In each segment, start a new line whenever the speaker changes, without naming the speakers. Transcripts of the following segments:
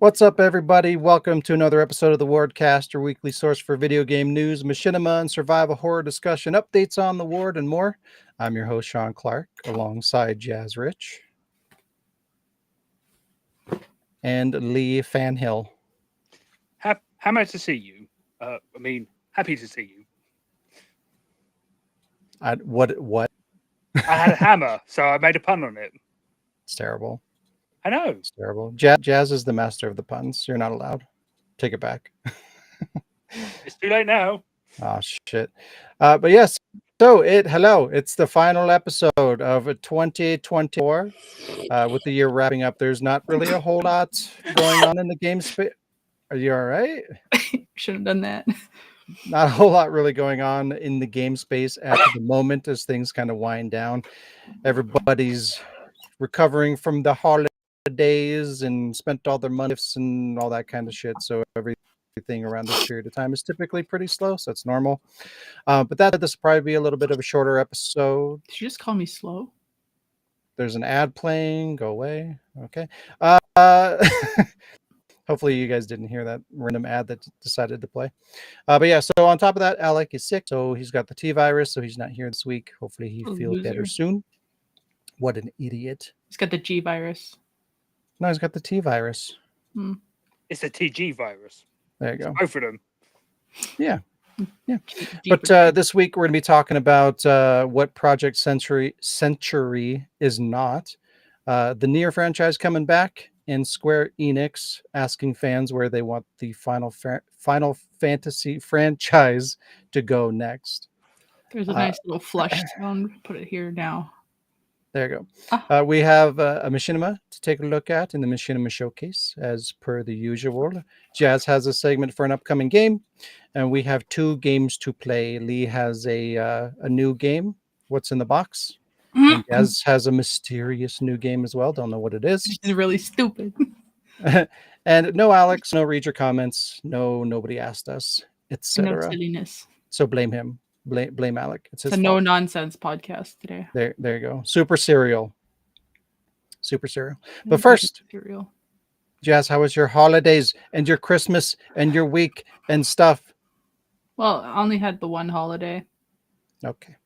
What's up, everybody? Welcome to another episode of the Wardcast, your weekly source for video game news, machinima, and survival horror discussion, updates on the ward, and more. I'm your host, Sean Clark, alongside Jazz Rich and Lee Fanhill.
Hammer to see you. Happy to see you.
What?
I had a hammer, so I made a pun on it.
It's terrible.
I know.
It's terrible. Jazz is the master of the puns. You're not allowed. Take it back.
It's too late now.
Oh, shit. But yes, hello. It's the final episode of 2024. With the year wrapping up, there's not really a whole lot going on in the game space. Are you all right?
Should have done that.
Not a whole lot really going on in the game space at the moment as things kind of wind down. Everybody's recovering from the holidays and spent all their money and all that kind of shit. So everything around this period of time is typically pretty slow, so it's normal. But this will probably be a little bit of a shorter episode.
Did you just call me slow?
There's an ad playing. Go away. Okay. Hopefully you guys didn't hear that random ad that decided to play. But yeah, so on top of that, Alec is sick, so he's got the T virus, so he's not here this week. Hopefully he feels better soon. What an idiot.
He's got the G virus.
No, he's got the T virus.
It's the TG virus.
There you go.
Both of them.
Yeah. But this week we're going to be talking about what Project Century is not. The Nier franchise coming back, and Square Enix asking fans where they want the Final Fantasy franchise to go next.
There's a nice little flush sound. Put it here now.
There you go. We have a machinima to take a look at in the Machinima Showcase, as per the usual. Jazz has a segment for an upcoming game, and we have 2 games to play. Lee has a new game. What's in the box? And Jazz has a mysterious new game as well. Don't know what it is.
It's really stupid.
And no Alex, no read your comments, nobody asked us, etc.
No silliness.
So blame him. Blame Alec. It's his
a no nonsense podcast today.
There you go. Super serial. But first, Jazz, how was your holidays and your Christmas and your week and stuff?
Well, I only had the one holiday.
Okay.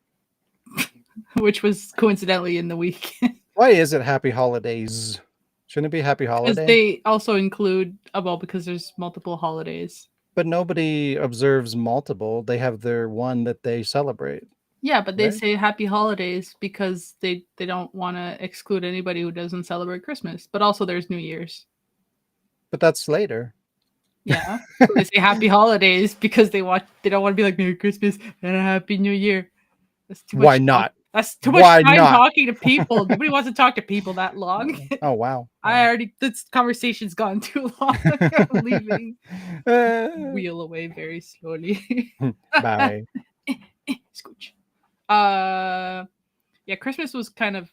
Which was coincidentally in the week.
Why is it Happy Holidays? Shouldn't it be Happy Holiday?
Because they also include, because there's multiple holidays.
But nobody observes multiple. They have their one that they celebrate.
Yeah, but they say Happy Holidays because they don't want to exclude anybody who doesn't celebrate Christmas. But also there's New Year's.
But that's later.
Yeah. They say Happy Holidays because they don't want to be like Merry Christmas and a Happy New Year. That's too much.
Why not?
That's too much time talking to people. Nobody wants to talk to people that long.
Oh, wow.
This conversation's gone too long. I'm leaving. Wheel away very slowly.
Bye.
Scooch. Yeah, Christmas was kind of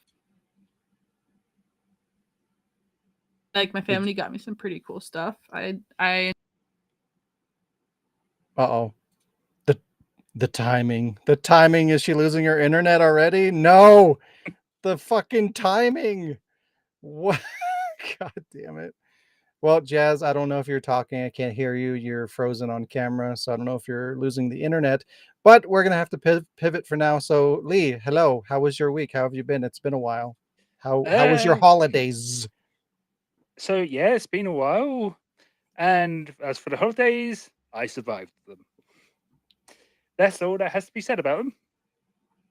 like my family got me some pretty cool stuff.
Uh-oh. The timing. Is she losing her internet already? No. The fucking timing. What? God damn it. Well, Jazz, I don't know if you're talking. I can't hear you. You're frozen on camera, so I don't know if you're losing the internet. But we're going to have to pivot for now. So, Lee, hello. How was your week? How have you been? It's been a while. How was your holidays?
So, yeah, it's been a while. And as for the holidays, I survived them. That's all that has to be said about them.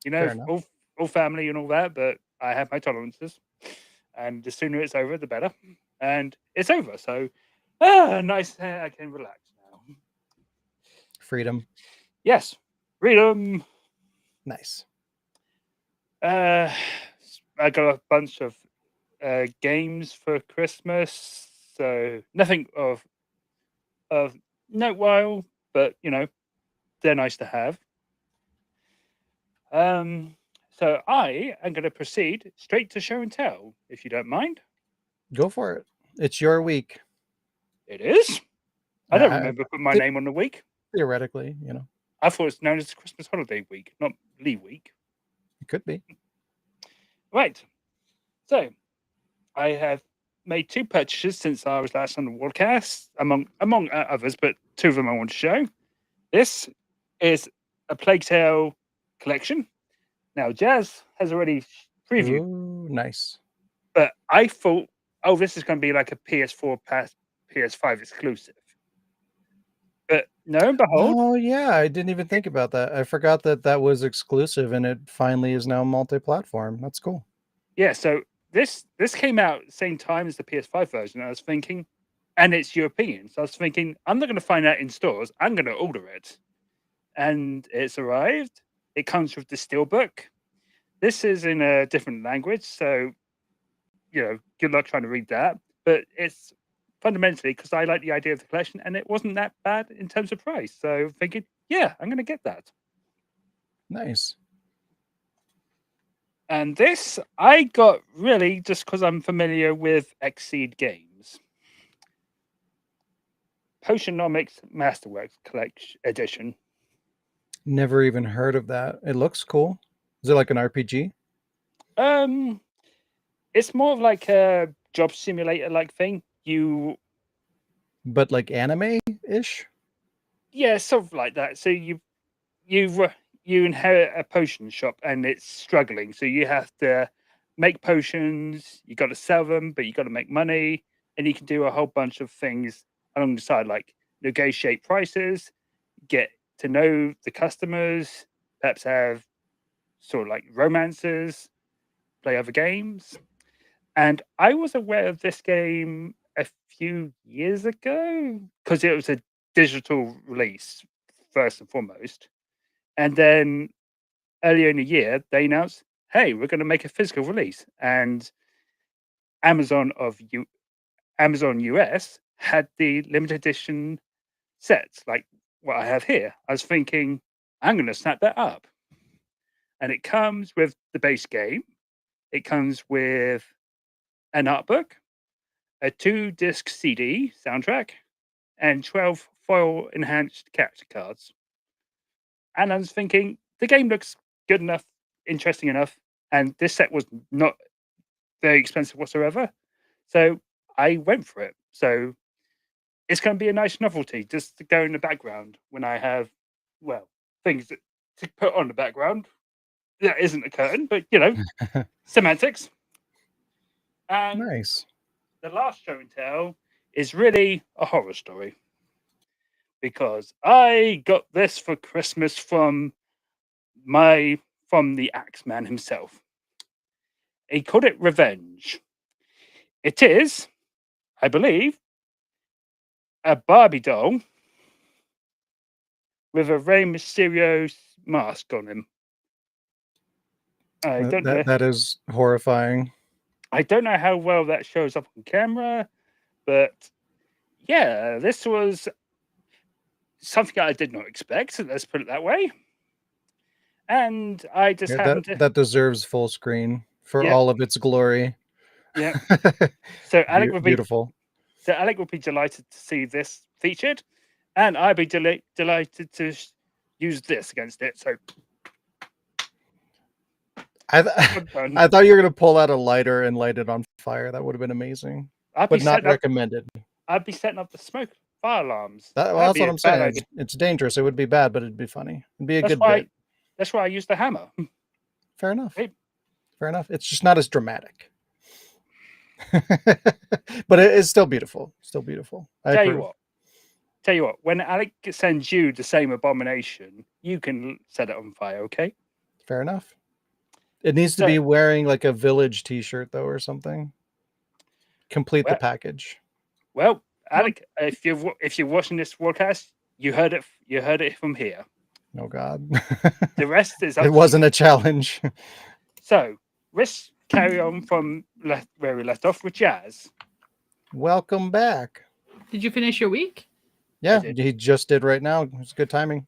You know, all family and all that, but I have my tolerances. And the sooner it's over, the better. And it's over. So, nice. I can relax now.
Freedom.
Yes. Freedom.
Nice.
I got a bunch of games for Christmas. So, nothing of note while, but, you know, they're nice to have. So I am going to proceed straight to show and tell, if you don't mind.
Go for it. It's your week.
It is? I don't remember putting my name on the week.
Theoretically, you know.
I thought it's known as Christmas holiday week, not Lee week.
It could be.
Right. So I have made 2 purchases since I was last on the Wardcast, among others, but 2 of them I want to show. This is a Plague Tale collection. Now, Jazz has already previewed.
Ooh, nice.
But I thought, oh, this is going to be like a PS4, PS5 exclusive. But no and behold.
Oh, yeah. I didn't even think about that. I forgot that that was exclusive and it finally is now multi-platform. That's cool.
Yeah, so this came out at the same time as the PS5 version. I was thinking, and it's European. So I was thinking, I'm not going to find out in stores. I'm going to order it. And it's arrived. It comes with the steelbook. This is in a different language. So, good luck trying to read that. But it's fundamentally because I like the idea of the collection and it wasn't that bad in terms of price. So thinking, yeah, I'm going to get that.
Nice.
And this I got really just because I'm familiar with Exceed Games. Potionomics Masterworks Collection Edition.
Never even heard of that. It looks cool. Is it like an RPG?
It's more of like a job simulator like thing.
But like anime-ish?
Yeah, sort of like that. So you inherit a potion shop and it's struggling. So you have to make potions, you got to sell them, but you got to make money, and you can do a whole bunch of things along the side, like negotiate prices, get to know the customers, perhaps have sort of like romances, play other games. And I was aware of this game a few years ago because it was a digital release first and foremost. And then earlier in the year, they announced, hey, we're going to make a physical release. And Amazon US had the limited edition sets, like what I have here. I was thinking, I'm going to snap that up. And it comes with the base game. It comes with an art book, a 2-disc CD soundtrack, and 12 foil enhanced character cards. And I was thinking, the game looks good enough, interesting enough, and this set was not very expensive whatsoever. So I went for it. So it's going to be a nice novelty just to go in the background when I have, things to put on the background. That isn't a curtain, but, semantics. And
nice.
The last show and tell is really a horror story. Because I got this for Christmas from the Axeman himself. He called it Revenge. It is, I believe, a Barbie doll with a Rey Mysterio mask on him. I don't know.
That is horrifying.
I don't know how well that shows up on camera, but yeah, this was something I did not expect. Let's put it that way. And I just happened to...
That deserves full screen for all of its glory.
Yeah. So Alec would be
beautiful.
So Alec would be delighted to see this featured, and I'd be delighted to use this against it. So
I thought you were gonna pull out a lighter and light it on fire. That would have been amazing, but not recommended.
I'd be setting up the fire alarms.
That's what I'm saying. It's dangerous. It would be bad, but it'd be funny. It'd be a good bit.
That's why I used the hammer.
Fair enough.
Hey.
Fair enough. It's just not as dramatic. But it is still beautiful. Still beautiful.
Tell you what, when Alec sends you the same abomination, you can set it on fire, okay?
Fair enough. It needs to be wearing like a Village t-shirt though or something. Complete the package.
Well, Alec, if you're watching this broadcast, you heard it from here.
Oh God.
The rest is up
It wasn't a challenge.
So let's carry on from where we left off with Jazz.
Welcome back.
Did you finish your week?
Yeah, he just did right now. It's good timing.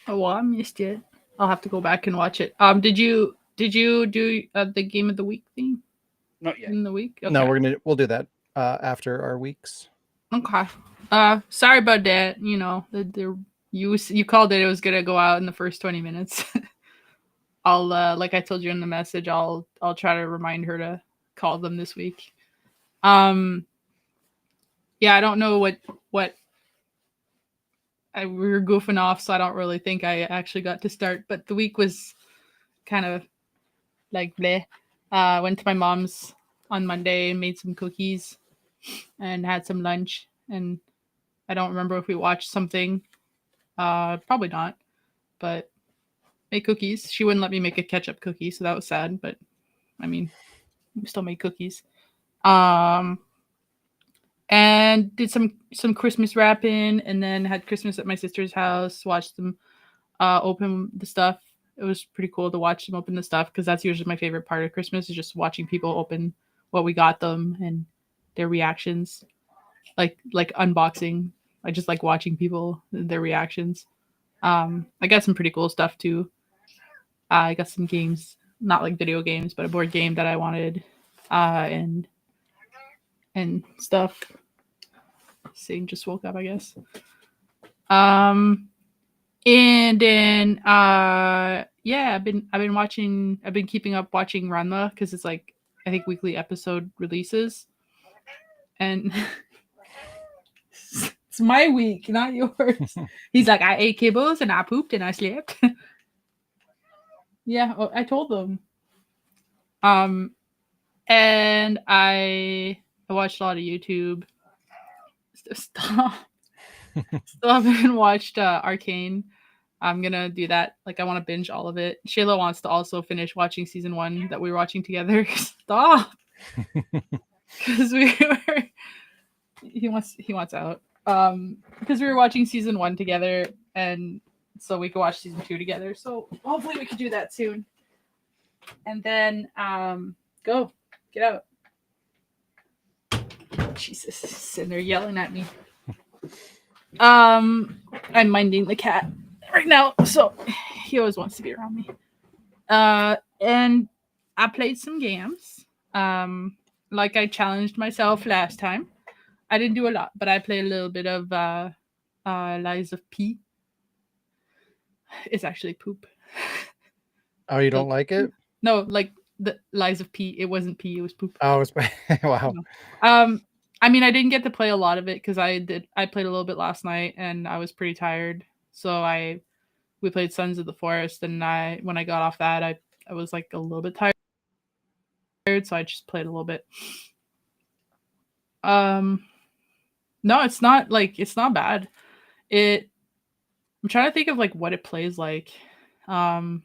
Oh, well, I missed it. I'll have to go back and watch it. Did you do the game of the week thing?
Not yet.
In the week? Okay.
No, we'll do that after our weeks.
Okay. Sorry about that. You know, you called it. It was gonna go out in the first 20 minutes. I'll like I told you in the message, I'll try to remind her to call them this week. Yeah, I don't know what we were goofing off, so I don't really think I actually got to start. But the week was kind of like bleh. Went to my mom's on Monday and made some cookies and had some lunch. And I don't remember if we watched something. Probably not. But made cookies. She wouldn't let me make a ketchup cookie, so that was sad. But I mean, we still made cookies. And did some Christmas wrapping, and then had Christmas at my sister's house. Watched them open the stuff. It was pretty cool to watch them open the stuff because that's usually my favorite part of Christmas is just watching people open what we got them and their reactions, like unboxing. I just like watching people their reactions. I got some pretty cool stuff too. I got some games, not like video games, but a board game that I wanted, and stuff. Sing just woke up, I guess. And then yeah, I've been keeping up watching Ranma because it's like I think weekly episode releases. And it's my week, not yours. He's like, I ate kibbles and I pooped and I slept. Yeah, I told them. And I watched a lot of YouTube. Stop. Still haven't watched Arcane. I'm gonna do that. Like I want to binge all of it. Shayla wants to also finish watching season 1 that we were watching together. Stop. Because he wants out. Because we were watching season 1 together, and so we could watch season 2 together. So hopefully we could do that soon. And then go get out. Jesus, he's sitting there yelling at me. I'm minding the cat right now, so he always wants to be around me. And I played some games. Like I challenged myself last time. I didn't do a lot, but I played a little bit of Lies of P. It's actually poop.
Oh, you don't like it?
No, like the Lies of P. It wasn't P. It was poop.
Oh, it's wow.
No. I mean, I didn't get to play a lot of it because I played a little bit last night and I was pretty tired. So we played Sons of the Forest, and when I got off that, I was like a little bit tired, so I just played a little bit. No, it's not bad. I'm trying to think of like what it plays like. But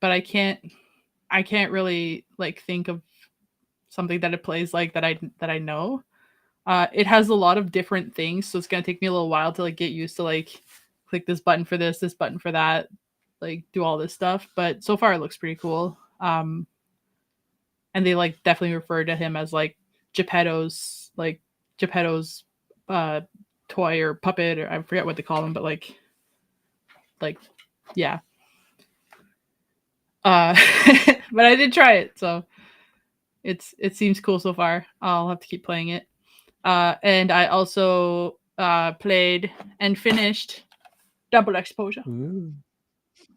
I can't really like think of something that it plays like that I know. It has a lot of different things, so it's gonna take me a little while to like get used to like click this button for this button for that, like do all this stuff. But so far it looks pretty cool. And they like definitely refer to him as like Geppetto's toy or puppet, or I forget what they call him, but like yeah. But I did try it, so it seems cool so far. I'll have to keep playing it. And I also played and finished Double Exposure.
Ooh.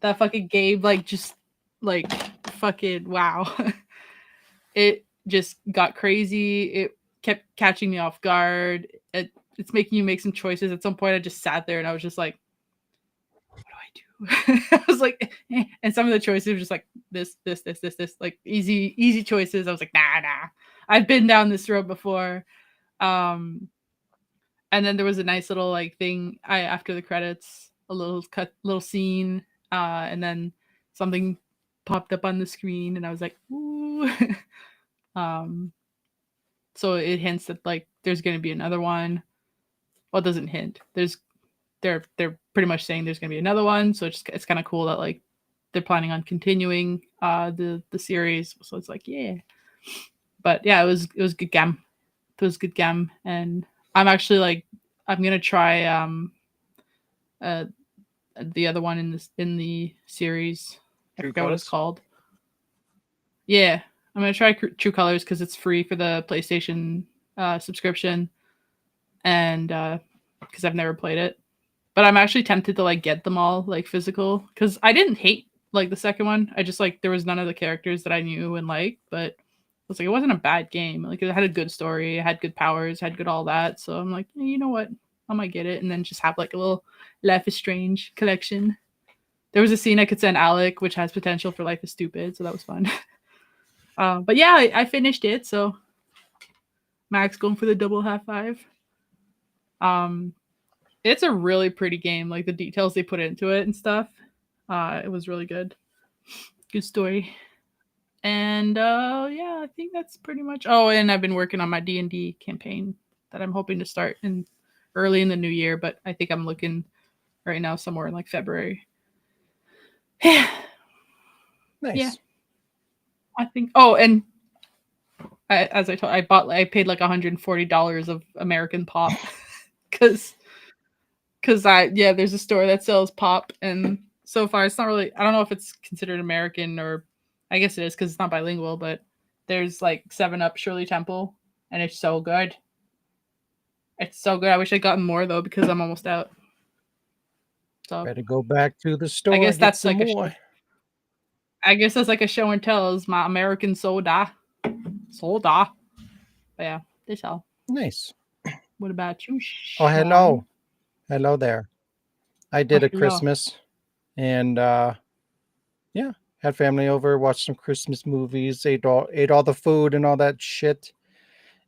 That fucking game, like, just like fucking wow. It just got crazy. It kept catching me off guard. It's making you make some choices. At some point, I just sat there and I was just like, what do I do? I was like, eh. And some of the choices were just like this, like easy choices. I was like, nah. I've been down this road before. And then there was a nice little like thing after the credits, a little scene, and then something popped up on the screen, and I was like, ooh. So it hints that like there's going to be another one. Well, it doesn't hint. They're pretty much saying there's going to be another one. So it's kind of cool that like they're planning on continuing the series. So it's like, yeah. But yeah, it was good game. It was good game, and I'm actually like I'm gonna try the other one in the series. I forgot what it's called. Yeah, I'm gonna try True Colors because it's free for the PlayStation subscription, and because I've never played it. But I'm actually tempted to like get them all like physical because I didn't hate like the second one. I just like there was none of the characters that I knew and liked, but was like, it wasn't a bad game. Like it had a good story, it had good powers, had good all that. So I'm like, you know what, I might get it, and then just have like a little Life is Strange collection. There was a scene I could send Alec, which has potential for Life is Stupid, so that was fun. But yeah, I finished it. So Max going for the double half five. It's a really pretty game. Like the details they put into it and stuff. It was really good. Good story. And yeah, I think that's pretty much. Oh, and I've been working on my D&D campaign that I'm hoping to start early in the new year, but I think I'm looking right now somewhere in like February.
Nice.
Yeah. I think. Oh, and as I told, I paid like $140 of American pop because there's a store that sells pop, and so far it's not really. I don't know if it's considered American, or I guess it is because it's not bilingual. But there's like 7-Up Shirley Temple, and it's so good. It's so good. I wish I'd gotten more though because I'm almost out. So
better go back to the store.
I guess
get
that's
some
like
more.
I guess that's like a show and tell is my American soda. But yeah, that's all.
Nice.
What about you?
Oh, hello. Hello there. I did a
hello.
Christmas and yeah, had family over, watched some Christmas movies, ate all the food and all that shit.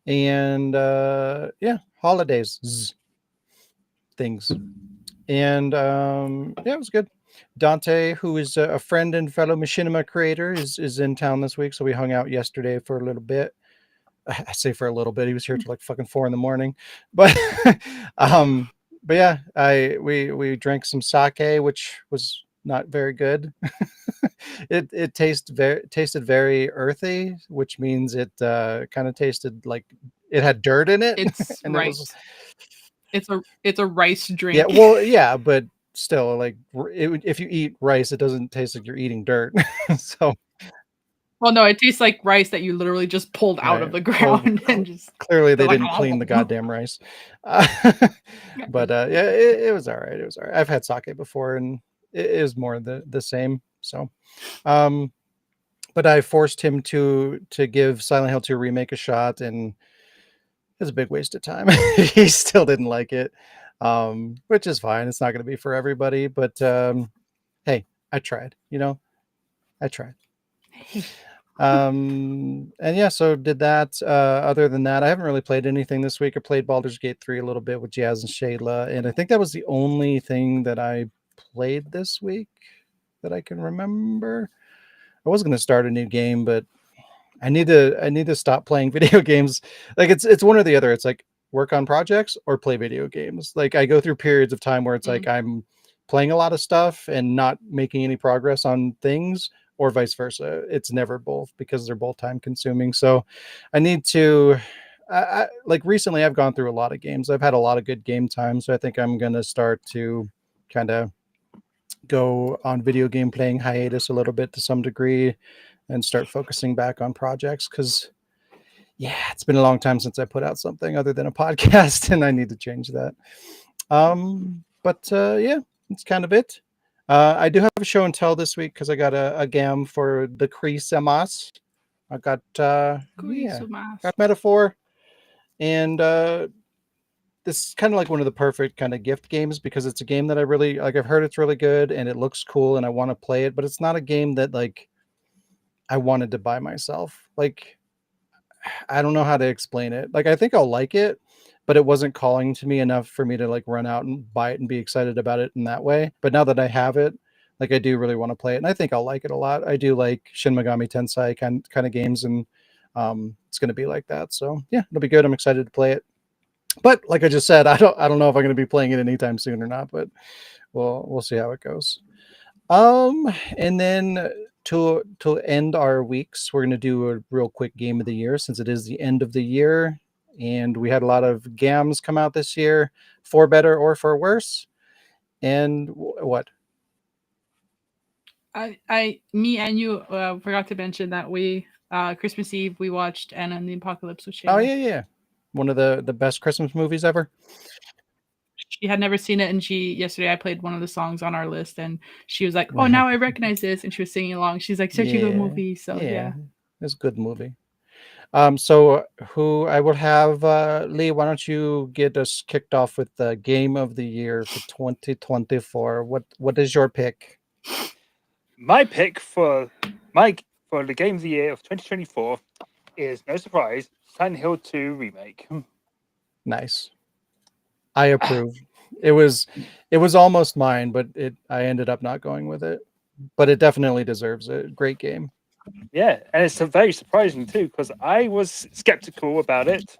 And yeah, holidays things. And yeah, it was good. Dante, who is a friend and fellow machinima creator, is in town this week, so we hung out yesterday for a little bit. I say for a little bit. He was here till like fucking 4 a.m. But but yeah, we drank some sake, which was not very good. it tasted very earthy, which means it kind of tasted like it had dirt in it.
It's
and
rice. It's a rice drink.
Yeah, well, yeah, but still, like if you eat rice, it doesn't taste like you're eating dirt. So.
Well, no, it tastes like rice that you literally just pulled out of the ground and just.
Clearly, they didn't clean the goddamn rice. But yeah, it was all right. It was all right. I've had sake before, and it is more the same. So, but I forced him to give Silent Hill 2 Remake a shot, and it was a big waste of time. He still didn't like it, which is fine. It's not going to be for everybody, but hey, I tried. I tried. And yeah, so did that. Other than that, I haven't really played anything this week. I played Baldur's Gate 3 a little bit with Jazz and Shayla, and I think that was the only thing that I played this week that I can remember. I was going to start a new game, but I need to stop playing video games. Like it's one or the other. It's like work on projects or play video games. Like I go through periods of time where it's like I'm playing a lot of stuff and not making any progress on things, or vice versa. It's never both because they're both time consuming. So I need to, like recently I've gone through a lot of games. I've had a lot of good game time. So I think I'm going to start to kind of go on video game playing hiatus a little bit to some degree and start focusing back on projects. Cause yeah, it's been a long time since I put out something other than a podcast and I need to change that. But yeah, that's kind of it. I do have a show and tell this week because I got a gam for the Christmas. I got got Metaphor, and this is kind of like one of the perfect kind of gift games because it's a game that I really like. I've heard it's really good and it looks cool and I want to play it, but it's not a game that like I wanted to buy myself. Like I don't know how to explain it. Like I think I'll like it, but it wasn't calling to me enough for me to like run out and buy it and be excited about it in that way. But now that I have it, like I do really want to play it, and I think I'll like it a lot. I do like Shin Megami Tensei kind of games, and it's going to be like that. So yeah, it'll be good. I'm excited to play it. But like I just said, I don't know if I'm going to be playing it anytime soon or not. But we'll see how it goes. And then to end our weeks, we're going to do a real quick game of the year since it is the end of the year. And we had a lot of GAMs come out this year, for better or for worse. And what?
Me and you forgot to mention that we Christmas Eve we watched Anna and the Apocalypse with Shayla.
Oh yeah, one of the best Christmas movies ever.
She had never seen it, and yesterday I played one of the songs on our list, and she was like, "Oh, now I recognize this," and she was singing along. She's like, "Such a good movie." So yeah,
it's a good movie. So who I will have, Lee, why don't you get us kicked off with the game of the year for 2024? What is your pick?
My pick for the game of the year of 2024 is, no surprise, Silent Hill 2 remake.
Nice. I approve. It was almost mine, but I ended up not going with it. But it definitely deserves it. Great game.
Yeah, and it's very surprising too, because I was skeptical about it,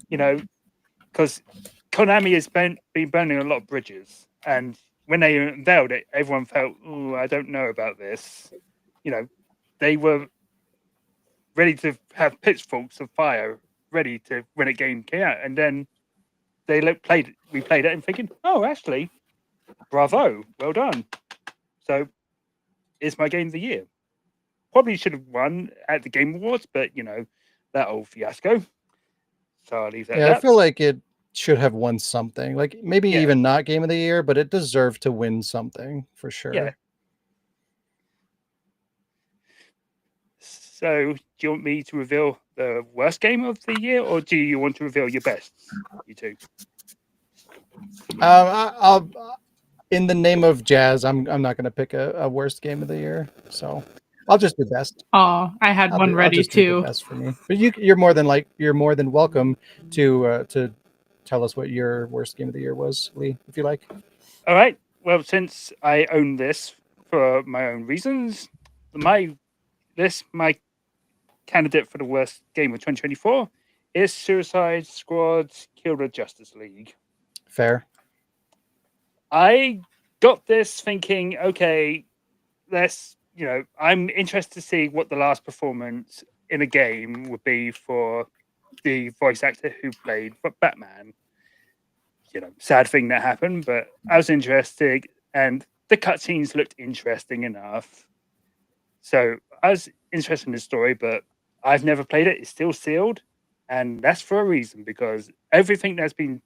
because Konami has been burning a lot of bridges, and when they unveiled it, everyone felt, "Oh, I don't know about this." They were ready to have pitchforks of fire ready to when a game came out, and then we played it and thinking, "Oh, actually, bravo, well done." So it's my game of the year. Probably should have won at the Game Awards, but that old fiasco. So I'll leave that
Yeah,
at
I
that.
feel like it should have won something. Like maybe
Yeah.
even not game of the year, but it deserved to win something for sure.
Yeah. So, do you want me to reveal the worst game of the year, or do you want to reveal your best? You two.
I'll in the name of jazz, I'm not going to pick a worst game of the year. So I'll just do best.
Oh, I had one
I'll
ready
just do the
too.
best for me. But you're more than welcome to tell us what your worst game of the year was, Lee, if you like.
All right. Well, since I own this for my own reasons, my candidate for the worst game of 2024 is Suicide Squad's Kill the Justice League.
Fair.
I got this thinking, okay, I'm interested to see what the last performance in a game would be for the voice actor who played Batman. Sad thing that happened, but I was interested, and the cutscenes looked interesting enough. So I was interested in the story, but I've never played it. It's still sealed, and that's for a reason, because everything that's been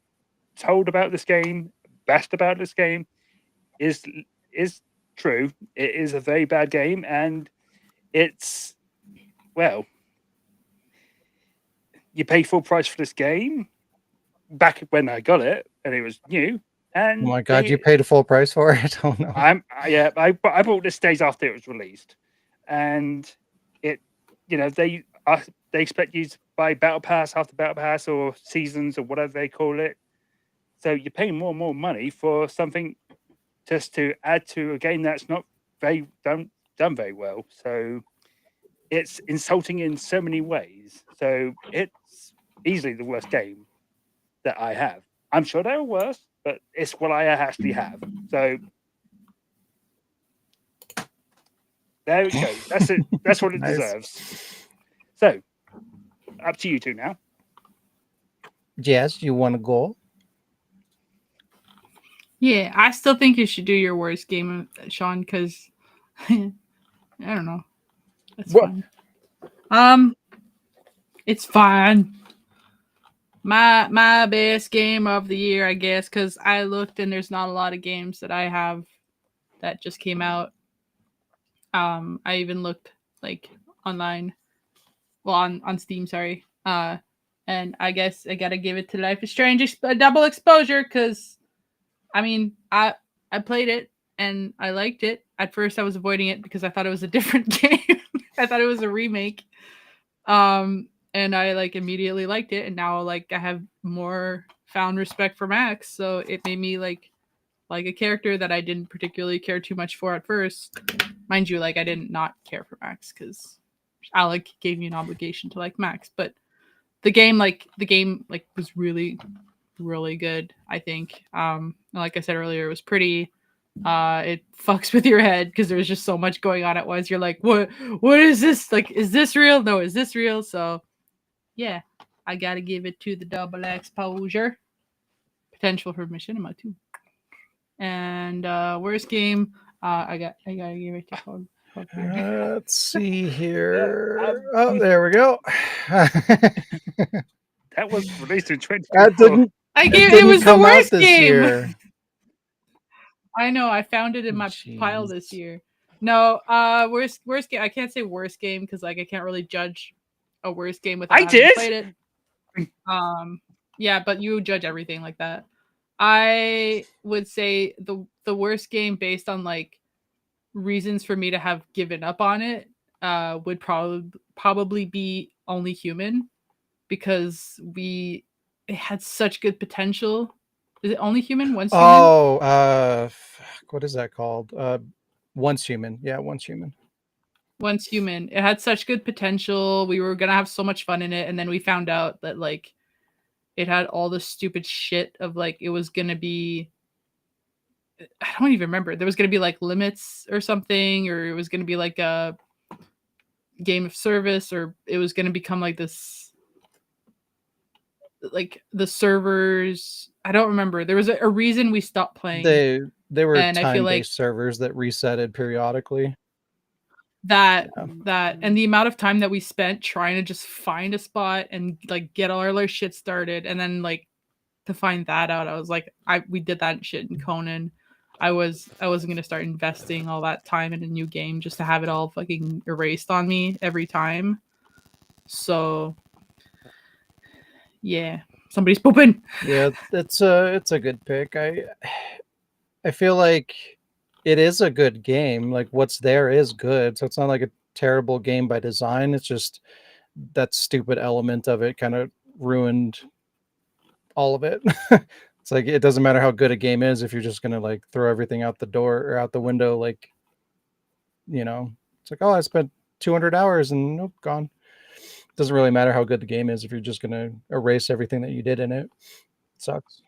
told about this game, bashed about this game, is true. It is a very bad game, and it's, well, you pay full price for this game back when I got it, and it was new. And
oh my god, you paid a full price for it? Oh no.
I bought this days after it was released, and it, they expect you to buy battle pass after battle pass or seasons or whatever they call it. So you're paying more and more money for something just to add to a game that's not very done very well. So it's insulting in so many ways. So it's easily the worst game that I have. I'm sure there are worse, but it's what I actually have. So there we go. That's it. That's what it
Nice.
deserves. So up to you two now.
Yes, you want to go?
Yeah, I still think you should do your worst game, Sean, because I don't know. That's fine. It's fine. My best game of the year, I guess, because I looked and there's not a lot of games that I have that just came out. I even looked like online, well, on Steam, sorry. And I guess I gotta give it to Life is Strange, a double exposure, because I mean, I played it and I liked it. At first, I was avoiding it because I thought it was a different game. I thought it was a remake. And I immediately liked it, and now I have more found respect for Max. So it made me like a character that I didn't particularly care too much for at first. Mind you, I didn't not care for Max because Alec gave me an obligation to like Max, but the game was really, really good, I think. Like I said earlier, it was pretty. It fucks with your head because there's just so much going on at once. You're like, what is this? Is this real? No, is this real? So yeah, I gotta give it to the double exposure. Potential for machinima too. And worst game, I gotta give it to Hog.
Let's see here. Oh, there we go.
That was released in 2024.
That didn't.
It was the worst game.
Year.
I know. I found it in my pile this year. No, worst game. I can't say worst game because I can't really judge a worse game without having played it. Yeah, but you judge everything like that. I would say the worst game based on like reasons for me to have given up on it would probably be Only Human, because it had such good potential. Is it Only Human? Once Human?
Oh, what is that called? Once Human. Yeah, Once Human.
Once Human. It had such good potential. We were gonna have so much fun in it, and then we found out that like it had all the stupid shit of like it was gonna be. I don't even remember. There was gonna be like limits or something, or it was gonna be like a game of service, or it was gonna become like this, like the servers. I don't remember. There was a reason we stopped playing.
They were
and I feel like
time-based servers that resetted periodically.
that and the amount of time that we spent trying to just find a spot and like get all our shit started, and then like to find that out, I was like, we did that shit in Conan. I wasn't gonna start investing all that time in a new game just to have it all fucking erased on me every time. So yeah, somebody's pooping.
Yeah, it's a good pick. I feel like it is a good game. Like what's there is good, so it's not like a terrible game by design. It's just that stupid element of it kind of ruined all of it. It's like it doesn't matter how good a game is if you're just gonna like throw everything out the door or out the window. Like, it's like, oh, I spent 200 hours and nope, gone. It doesn't really matter how good the game is if you're just gonna erase everything that you did in it. It sucks.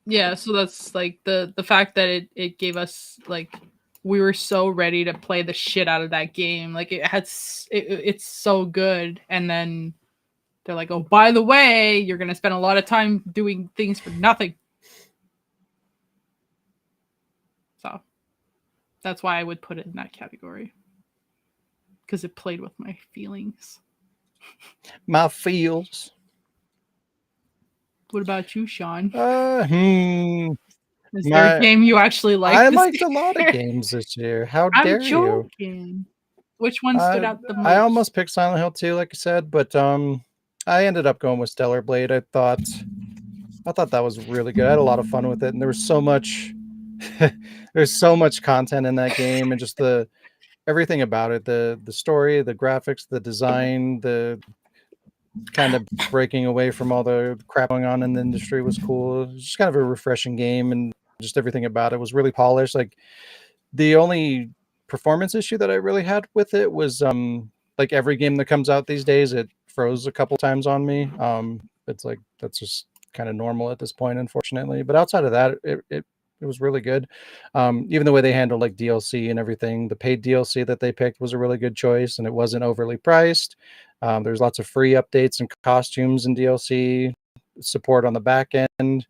Yeah, so that's like the fact that it gave us like, we were so ready to play the shit out of that game. Like it's so good, and then they're like, oh, by the way, you're gonna spend a lot of time doing things for nothing. So that's why I would put it in that category, because it played with my feelings.
My feels.
What about you, Sean? Is there a game you actually liked?
I liked a lot of games this year. How dare you?
Which one stood out the most?
I almost picked Silent Hill 2, like I said, but I ended up going with Stellar Blade. I thought that was really good. I had a lot of fun with it, and there was so much there's so much content in that game, and just everything about it, the story, the graphics, the design, the kind of breaking away from all the crap going on in the industry was cool. It was just kind of a refreshing game, and just everything about it was really polished. Like the only performance issue that I really had with it was like every game that comes out these days, it froze a couple times on me. It's like that's just kind of normal at this point, unfortunately. But outside of that, it was really good. Even the way they handled like DLC and everything, the paid DLC that they picked was a really good choice, and it wasn't overly priced. There's lots of free updates and costumes and DLC support on the back end, and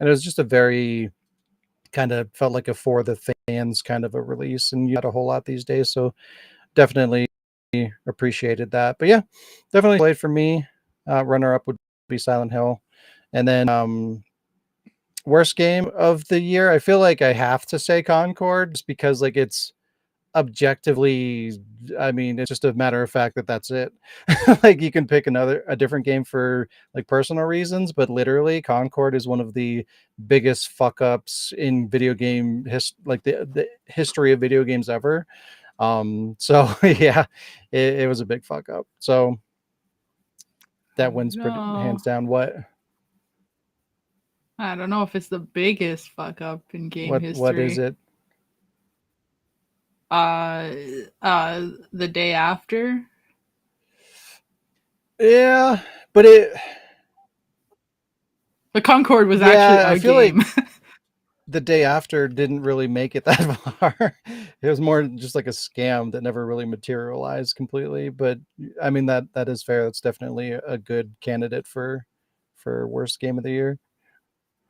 it was just a very kind of felt like a for the fans kind of a release, and you had a whole lot these days, so definitely appreciated that. But yeah, definitely played for me. Runner up would be Silent Hill, and then worst game of the year, I feel like I have to say Concord, just because like it's objectively, I mean, it's just a matter of fact that that's it. Like you can pick a different game for like personal reasons, but literally Concord is one of the biggest fuck ups in video game like the history of video games ever. So yeah, it was a big fuck up. So that wins hands down. What?
I don't know if it's the biggest fuck up in game history.
What is it?
The Day After.
Yeah, but
the Concord was actually a game.
Like The Day After didn't really make it that far. It was more just like a scam that never really materialized completely. But I mean that is fair. That's definitely a good candidate for worst game of the year.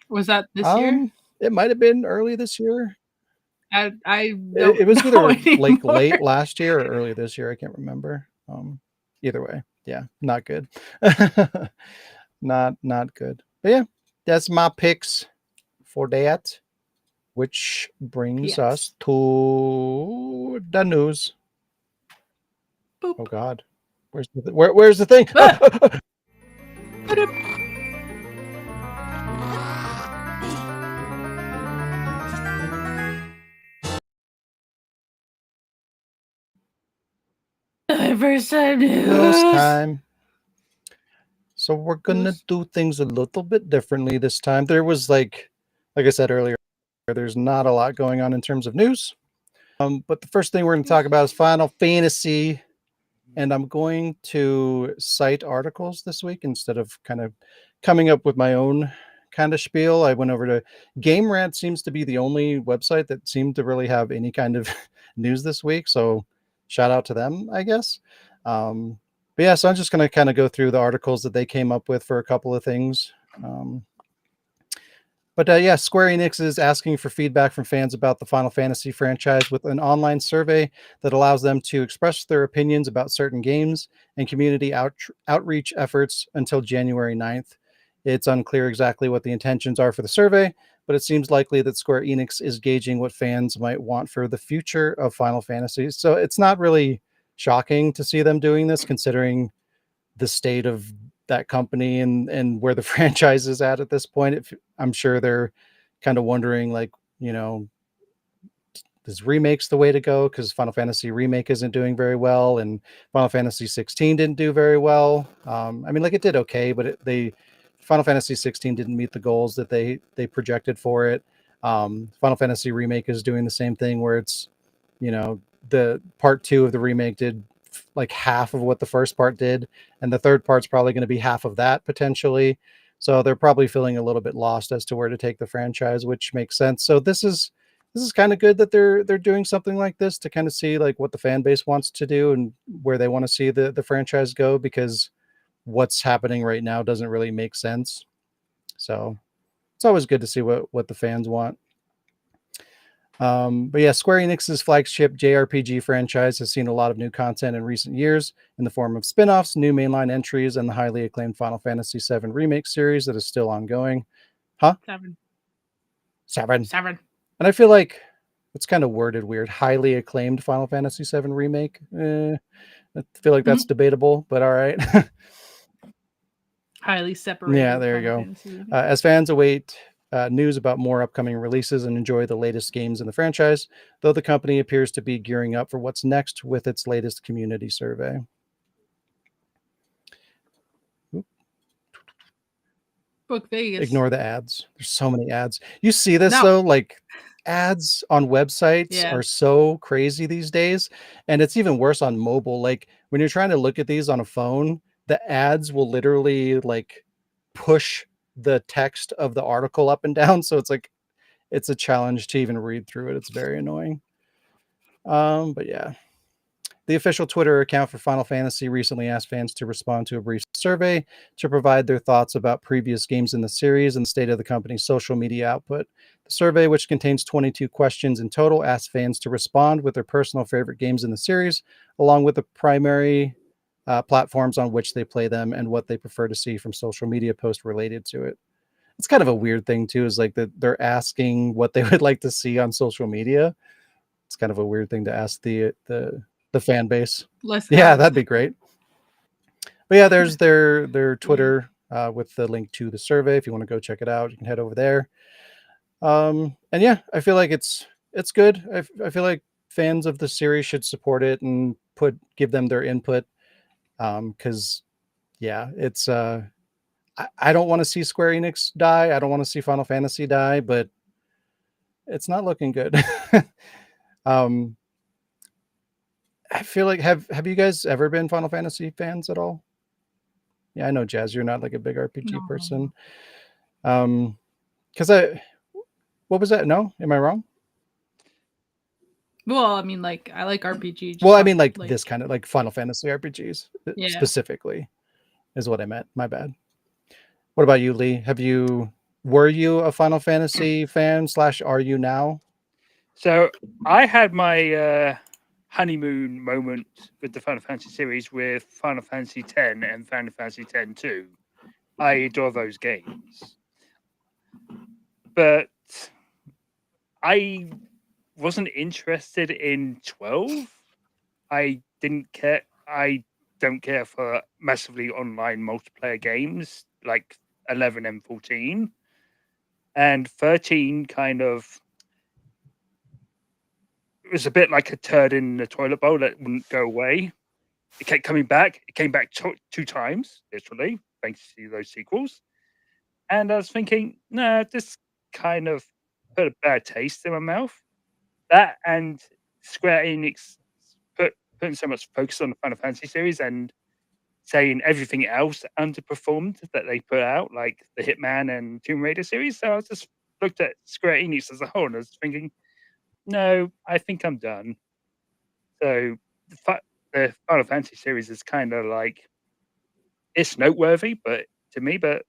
Was that this year?
It might have been early this year.
It
was either like late last year or early this year. I can't remember. Either way, yeah, not good. not good. But yeah, that's my picks for that, which brings us to the news.
Boop.
Oh God. Where's the thing?
Ah! First time news.
First time. So we're gonna do things a little bit differently this time. There was like I said earlier, there's not a lot going on in terms of news. But the first thing we're going to talk about is Final Fantasy, and I'm going to cite articles this week instead of kind of coming up with my own kind of spiel. I went over to Game Rant. Seems to be the only website that seemed to really have any kind of news this week. So shout out to them, I guess. But yeah, so I'm just going to kind of go through the articles that they came up with for a couple of things. But yeah, Square Enix is asking for feedback from fans about the Final Fantasy franchise with an online survey that allows them to express their opinions about certain games and community outreach efforts until January 9th. It's unclear exactly what the intentions are for the survey, but it seems likely that Square Enix is gauging what fans might want for the future of Final Fantasy. So it's not really shocking to see them doing this, considering the state of that company and where the franchise is at this point. I'm sure they're kind of wondering, like, is remakes the way to go? Because Final Fantasy Remake isn't doing very well, and Final Fantasy 16 didn't do very well. I mean, like, it did okay, but Final Fantasy 16 didn't meet the goals that they projected for it. Final Fantasy Remake is doing the same thing, where it's, the part 2 of the remake did like half of what the first part did, and the third part's probably going to be half of that potentially. So they're probably feeling a little bit lost as to where to take the franchise, which makes sense. So this is kind of good that they're doing something like this to kind of see like what the fan base wants to do and where they want to see the franchise go, because what's happening right now doesn't really make sense. So it's always good to see what the fans want. But yeah, Square Enix's flagship JRPG franchise has seen a lot of new content in recent years in the form of spin-offs, new mainline entries, and the highly acclaimed Final Fantasy VII Remake series that is still ongoing. Huh? Seven. And I feel like it's kind of worded weird. Highly acclaimed Final Fantasy VII Remake. I feel like that's debatable, but all right.
Highly separated.
Yeah, there you go. As fans await news about more upcoming releases and enjoy the latest games in the franchise, though the company appears to be gearing up for what's next with its latest community survey.
Book Vegas.
Ignore the ads. There's so many ads. You see this though, like ads on websites are so crazy these days, and it's even worse on mobile. Like when you're trying to look at these on a phone, the ads will literally like push the text of the article up and down, so it's a challenge to even read through it. It's very annoying. But yeah, the official Twitter account for Final Fantasy recently asked fans to respond to a brief survey to provide their thoughts about previous games in the series and the state of the company's social media output. The survey, which contains 22 questions in total, asked fans to respond with their personal favorite games in the series, along with the primary platforms on which they play them and what they prefer to see from social media posts related to it. It's kind of a weird thing too, is like that they're asking what they would like to see on social media. It's kind of a weird thing to ask the fan base. Yeah, that'd be great. But yeah, there's their Twitter with the link to the survey. If you want to go check it out, you can head over there. And yeah, I feel like it's good. I feel like fans of the series should support it and give them their input. Because yeah, it's I don't want to see Square Enix die. I don't want to see Final Fantasy die, but it's not looking good. I feel like have you guys ever been Final Fantasy fans at all? Yeah, I know, Jazz, you're not like a big RPG person. Because what was that? No, am I wrong?
Well, I mean, like I like RPGs.
Well, I mean, like this kind of like Final Fantasy RPGs specifically is what I meant. My bad. What about you, Lee? Were you a Final Fantasy fan / are you now?
So I had my honeymoon moment with the Final Fantasy series with Final Fantasy X and Final Fantasy X-2. I adore those games. But I wasn't interested in 12. I didn't care. I don't care for massively online multiplayer games like 11 and 14. And 13 kind of it was a bit like a turd in the toilet bowl that wouldn't go away. It kept coming back. It came back two times, literally, thanks to those sequels. And I was thinking, no, this kind of put a bad taste in my mouth. That and Square Enix putting so much focus on the Final Fantasy series and saying everything else underperformed that they put out, like the Hitman and Tomb Raider series. So I just looked at Square Enix as a whole and I was thinking, no, I think I'm done. So the Final Fantasy series is kind of like it's noteworthy, but to me, but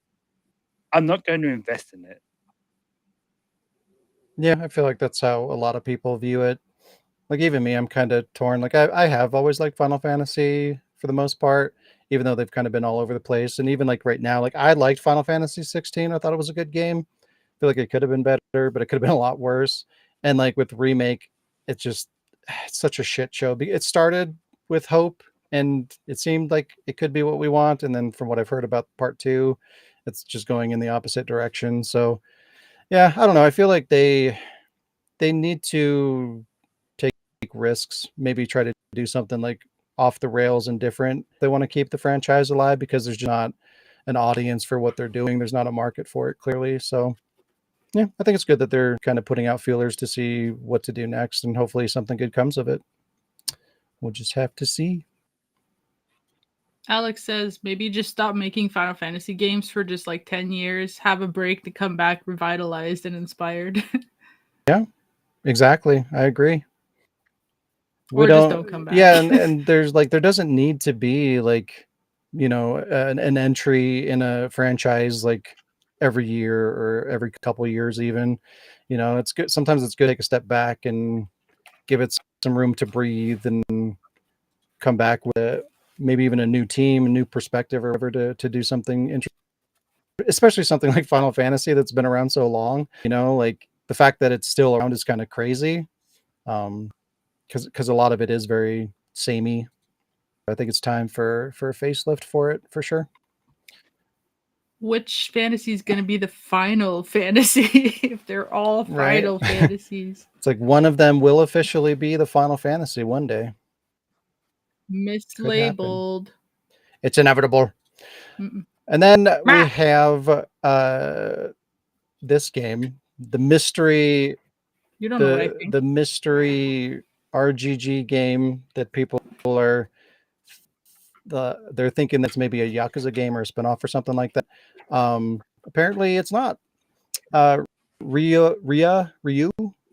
I'm not going to invest in it.
Yeah, I feel like that's how a lot of people view it. Like even me, I'm kind of torn. Like I have always liked Final Fantasy for the most part, even though they've kind of been all over the place. And even like right now, like I liked Final Fantasy 16. I thought it was a good game. I feel like it could have been better, but it could have been a lot worse. And like with remake, it's such a shit show. It started with hope, and it seemed like it could be what we want. And then from what I've heard about part two, it's just going in the opposite direction. So yeah, I don't know. I feel like they need to take risks, maybe try to do something like off the rails and different. They want to keep the franchise alive because there's just not an audience for what they're doing. There's not a market for it clearly. So yeah, I think it's good that they're kind of putting out feelers to see what to do next, and hopefully something good comes of it. We'll just have to see.
Alex says maybe just stop making Final Fantasy games for just like 10 years, have a break to come back revitalized and inspired.
Yeah, exactly. I agree.
Or just don't come back.
Yeah, and there's like there doesn't need to be like an entry in a franchise like every year or every couple of years even. It's good. Sometimes it's good to take a step back and give it some room to breathe and come back with maybe even a new team, a new perspective, or whatever to do something interesting. Especially something like Final Fantasy that's been around so long. Like the fact that it's still around is kind of crazy. Because a lot of it is very samey. I think it's time for a facelift for it for sure.
Which fantasy is going to be the final fantasy if they're all final fantasies?
It's like one of them will officially be the Final Fantasy one day.
Mislabeled.
It's inevitable. Mm-mm. And then we have this game, the mystery.
You don't know what I think.
The mystery RGG game that people are they're thinking that's maybe a Yakuza game or a spinoff or something like that. Apparently it's not. Ryuga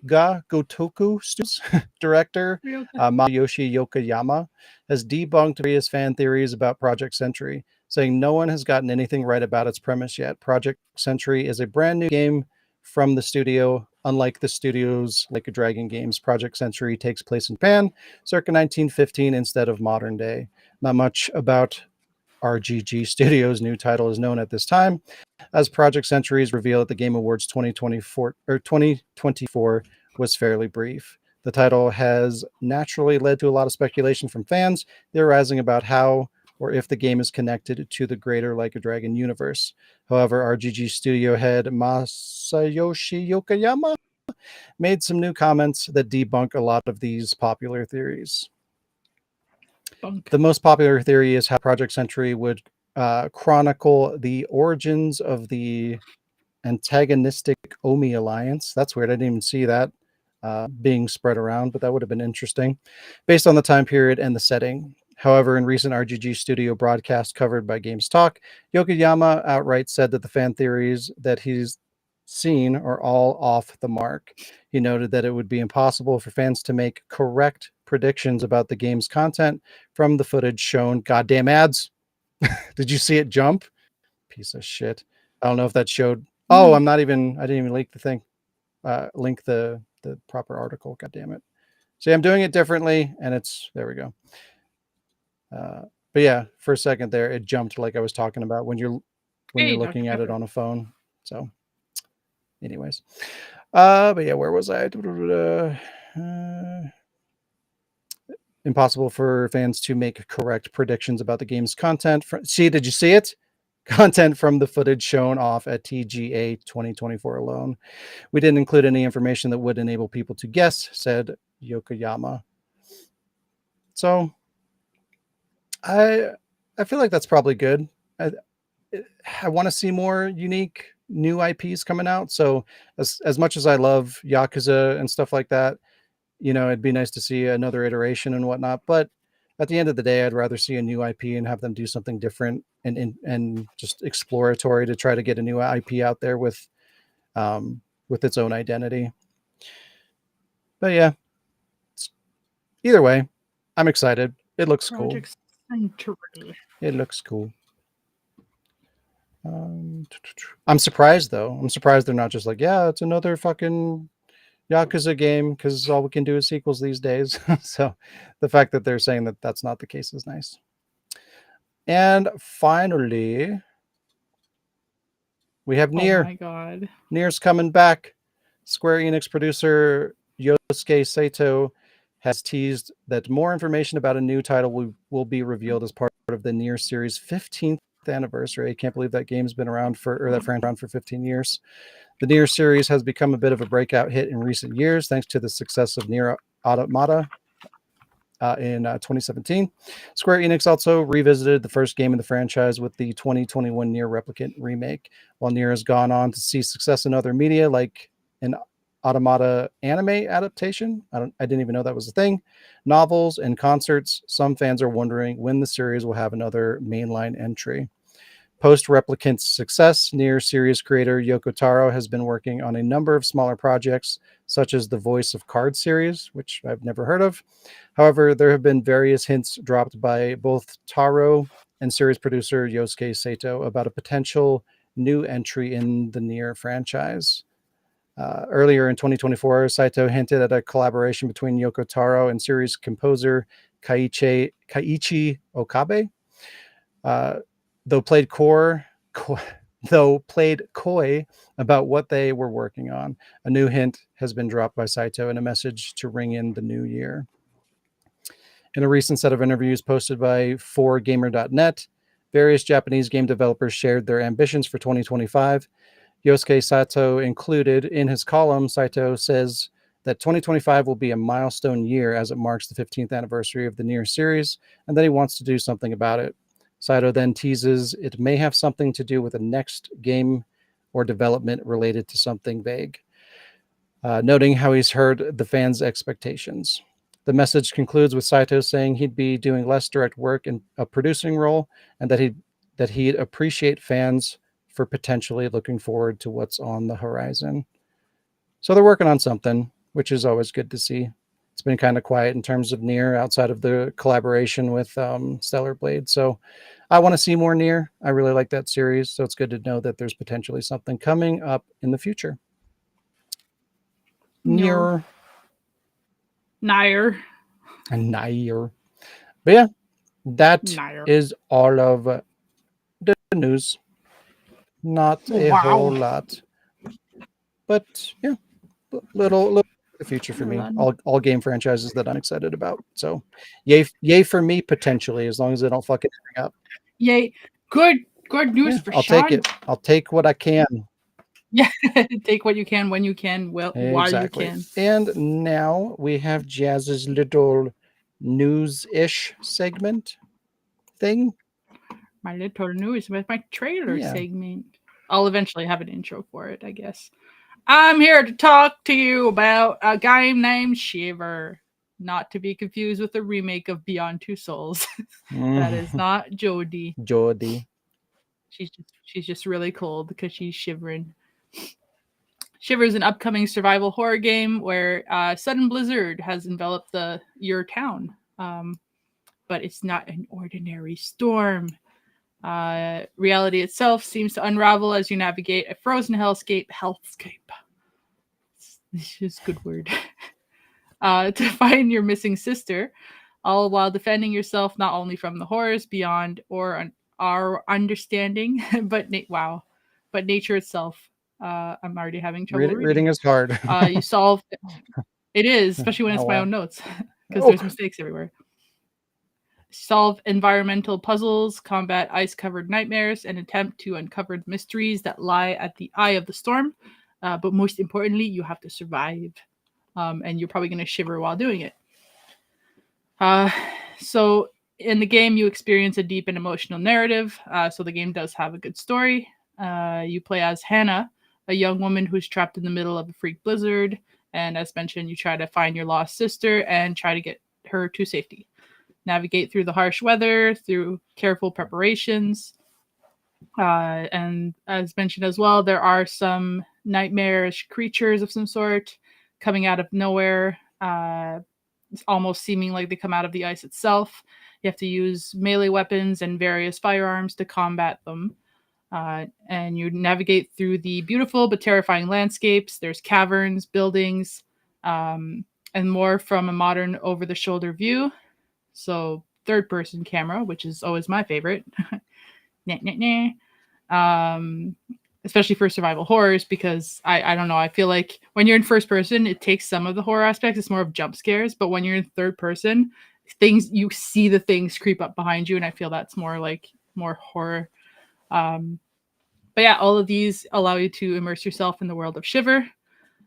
Gotoku Studios director Masayoshi Yokoyama has debunked various fan theories about Project Century, saying no one has gotten anything right about its premise yet. Project Century is a brand new game from the studio. Unlike the studio's Like a Dragon games, Project Century takes place in Japan, circa 1915 instead of modern day. Not much about RGG Studios' new title is known at this time, as Project Century's reveal at the Game Awards 2024 was fairly brief. The title has naturally led to a lot of speculation from fans, theorizing about how or if the game is connected to the greater Like a Dragon universe. However, RGG studio head Masayoshi Yokoyama made some new comments that debunk a lot of these popular theories. The most popular theory is how Project Century would chronicle the origins of the antagonistic Omi alliance. That's weird. I didn't even see that being spread around, but that would have been interesting based on the time period and the setting. However, in recent RGG studio broadcast covered by Games Talk, Yokoyama outright said that the fan theories that he's seen are all off the mark. He noted that it would be impossible for fans to make correct predictions about the game's content from the footage shown. Goddamn ads. Did you see it jump? Piece of shit. I don't know if that showed. Oh, I didn't even link the thing. Link the proper article. God damn it. See, I'm doing it differently, and there we go. But yeah, for a second there, it jumped like I was talking about when you're looking at it on a phone. So anyways, but yeah, where was I? impossible for fans to make correct predictions about the game's content. Did you see it? Content from the footage shown off at TGA 2024 alone. We didn't include any information that would enable people to guess, said Yokoyama. So I feel like that's probably good. I want to see more unique new IPs coming out. So as much as I love Yakuza and stuff like that, it'd be nice to see another iteration and whatnot. But at the end of the day, I'd rather see a new IP and have them do something different and just exploratory to try to get a new IP out there with its own identity. But yeah, either way, I'm excited. It looks cool. It looks cool. I'm surprised though. I'm surprised they're not just like, yeah, it's another fucking Yakuza game because all we can do is sequels these days. So the fact that they're saying that that's not the case is nice. And finally, we have Nier.
Oh my god.
Nier's coming back. Square Enix producer Yosuke Saito has teased that more information about a new title will be revealed as part of the Nier series' 15th anniversary. I can't believe that game's been around that franchise around for 15 years. The Nier series has become a bit of a breakout hit in recent years, thanks to the success of Nier Automata in 2017. Square Enix also revisited the first game in the franchise with the 2021 Nier Replicant remake. While Nier has gone on to see success in other media, like an Automata anime adaptation, I didn't even know that was a thing, novels, and concerts, some fans are wondering when the series will have another mainline entry. Post-Replicant's success, Nier series creator Yoko Taro has been working on a number of smaller projects, such as the Voice of Cards series, which I've never heard of. However, there have been various hints dropped by both Taro and series producer Yosuke Saito about a potential new entry in the Nier franchise. Earlier in 2024, Saito hinted at a collaboration between Yoko Taro and series composer Kaiichi Okabe. Though played coy about what they were working on, a new hint has been dropped by Saito in a message to ring in the new year. In a recent set of interviews posted by 4gamer.net, various Japanese game developers shared their ambitions for 2025. Yosuke Saito included in his column. Saito says that 2025 will be a milestone year as it marks the 15th anniversary of the Nier series, and that he wants to do something about it. Saito then teases it may have something to do with the next game or development related to something vague, noting how he's heard the fans' expectations. The message concludes with Saito saying he'd be doing less direct work in a producing role, and that he'd appreciate fans for potentially looking forward to what's on the horizon. So they're working on something, which is always good to see. It's been kind of quiet in terms of Nier outside of the collaboration with Stellar Blade. So I want to see more Nier. I really like that series. So it's good to know that there's potentially something coming up in the future. Nier.
But
yeah, that is all of the news. Not a whole lot. But yeah, little the future for me. All game franchises that I'm excited about. So yay for me potentially, as long as they don't fuck anything up.
Yay. Good news for
I'll
Sean.
take it. I'll take what I can.
Yeah, take what you can when you can, while you can.
And now we have Jazz's little news-ish segment thing.
My little news with my trailer segment. I'll eventually have an intro for it, I guess. I'm here to talk to you about a game named Shiver. Not to be confused with the remake of Beyond Two Souls. That is not Jodie. She's just really cold because she's shivering. Shiver is an upcoming survival horror game where sudden blizzard has enveloped your town. But it's not an ordinary storm. Reality itself seems to unravel as you navigate a frozen hellscape. This is a good word. To find your missing sister, all while defending yourself not only from the horrors beyond or our understanding, but nature itself. I'm already having trouble
reading is hard.
You solve it is, especially when it's my own notes, because there's mistakes everywhere. Solve environmental puzzles, combat ice-covered nightmares, and attempt to uncover the mysteries that lie at the eye of the storm. But most importantly, you have to survive. And you're probably going to shiver while doing it. So in the game, you experience a deep and emotional narrative. So the game does have a good story. You play as Hannah, a young woman who's trapped in the middle of a freak blizzard. And as mentioned, you try to find your lost sister and try to get her to safety. Navigate through the harsh weather, through careful preparations. And as mentioned as well, there are some nightmarish creatures of some sort coming out of nowhere, almost seeming like they come out of the ice itself. You have to use melee weapons and various firearms to combat them. And you navigate through the beautiful but terrifying landscapes. There's caverns, buildings, and more from a modern over-the-shoulder view. So third-person camera, which is always my favorite. Especially for survival horrors, because I don't know, I feel like when you're in first person, it takes some of the horror aspects. It's more of jump scares, but when you're in third person, you see the things creep up behind you, and I feel that's more horror. But yeah, all of these allow you to immerse yourself in the world of Shiver.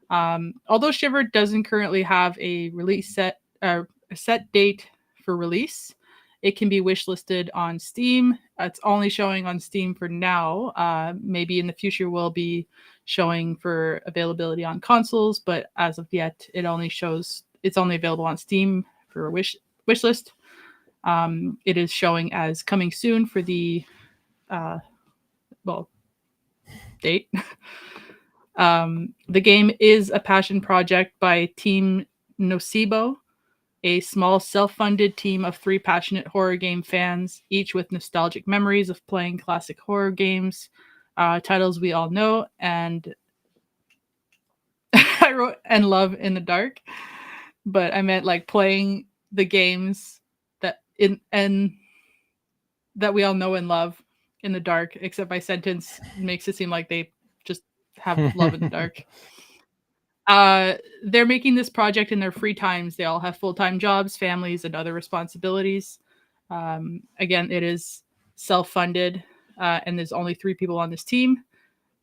Although Shiver doesn't currently have a set date for release, it can be wishlisted on Steam. It's only showing on Steam for now. Maybe in the future will be showing for availability on consoles, but as of yet, it's only available on Steam for a wishlist. It is showing as coming soon for the date. The game is a passion project by Team Nocebo, a small self-funded team of 3 passionate horror game fans, each with nostalgic memories of playing classic horror games, titles we all know, and I wrote "and love in the dark," but I meant like playing the games that we all know and love in the dark, except my sentence makes it seem like they just have love in the dark. They're making this project in their free times. They all have full-time jobs, families, and other responsibilities. Again, it is self-funded, and there's only 3 people on this team.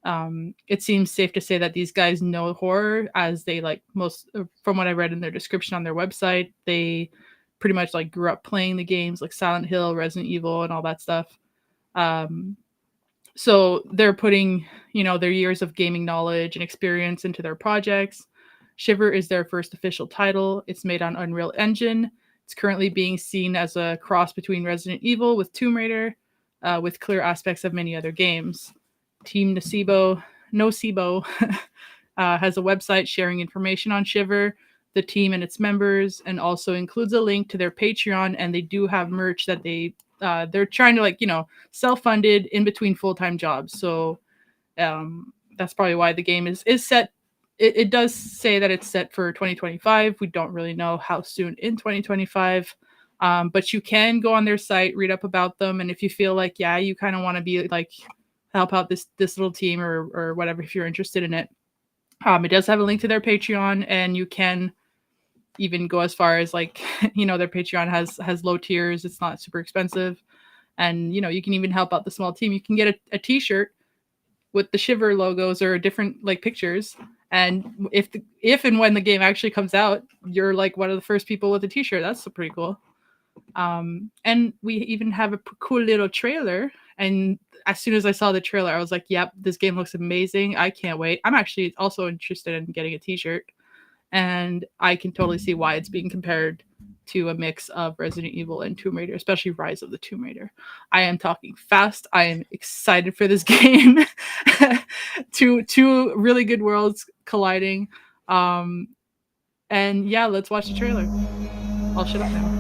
It seems safe to say that these guys know horror, as they from what I read in their description on their website, they pretty much grew up playing the games like Silent Hill, Resident Evil, and all that stuff. So they're putting, their years of gaming knowledge and experience into their projects. Shiver is their first official title. It's made on Unreal Engine. It's currently being seen as a cross between Resident Evil with Tomb Raider, with clear aspects of many other games. Team Nocebo has a website sharing information on Shiver, the team and its members, and also includes a link to their Patreon, and they do have merch that they're trying to self-funded in between full-time jobs. So that's probably why the game is set. It does say that it's set for 2025. We don't really know how soon in 2025, but you can go on their site, read up about them, and if you feel like you kind of want to be help out this little team or whatever, if you're interested in it, it does have a link to their Patreon, and you can even go as far as their Patreon has low tiers. It's not super expensive, and you can even help out the small team. You can get a t-shirt with the Shiver logos or different pictures, and if and when the game actually comes out, you're one of the first people with a t-shirt. That's pretty cool. And we even have a cool little trailer, and as soon as I saw the trailer, I was like, yep, this game looks amazing. I can't wait. I'm actually also interested in getting a t-shirt. And I can totally see why it's being compared to a mix of Resident Evil and Tomb Raider, especially Rise of the Tomb Raider. I am talking fast. I am excited for this game. Two really good worlds colliding. And yeah, let's watch the trailer. I'll shut up now.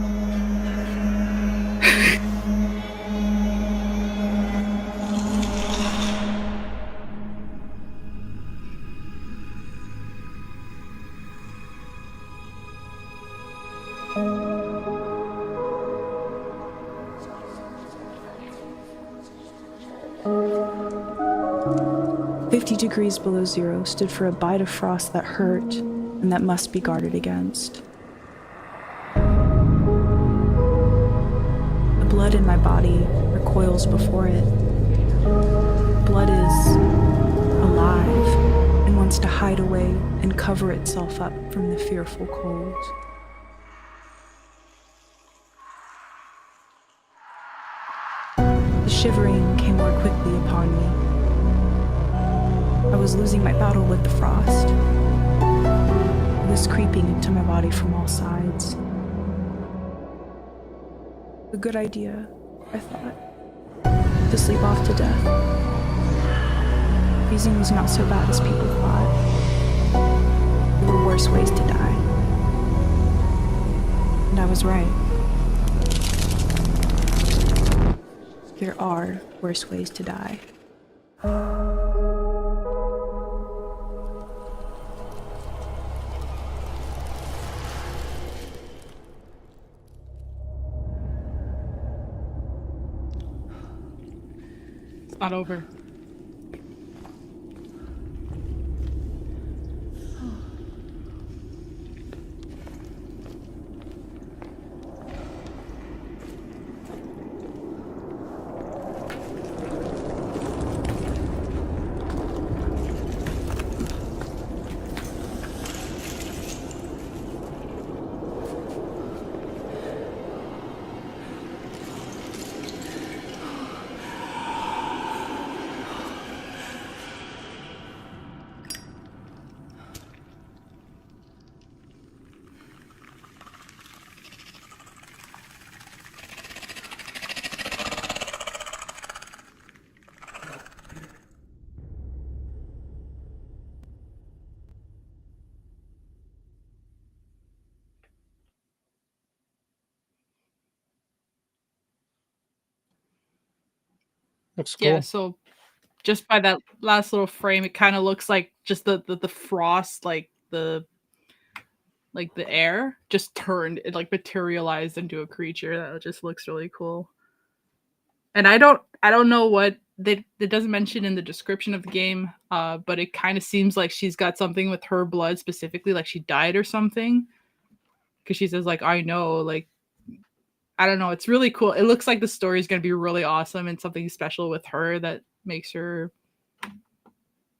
50 degrees below zero stood for a bite of frost that hurt and that must be guarded against. blood in my body recoils before it. Blood is alive and wants to hide away and cover itself up from the fearful cold. The shivering came more quickly upon me. I was losing my battle with the frost. It was creeping into my body from all sides. A good idea, I thought, to sleep off to death. Freezing was not so bad as people thought. There were worse ways to die. And I was right. There are worse ways to die.
It's not over.
Looks cool.
Yeah, so just by that last little frame, it kind of looks like just the frost, like the air just turned, it like materialized into a creature. That just looks really cool. And I don't know what it doesn't mention in the description of the game, but it kind of seems like she's got something with her blood specifically, like she died or something. Because she says like, I know, like, I don't know. It's really cool. It looks like the story is going to be really awesome and something special with her that makes her,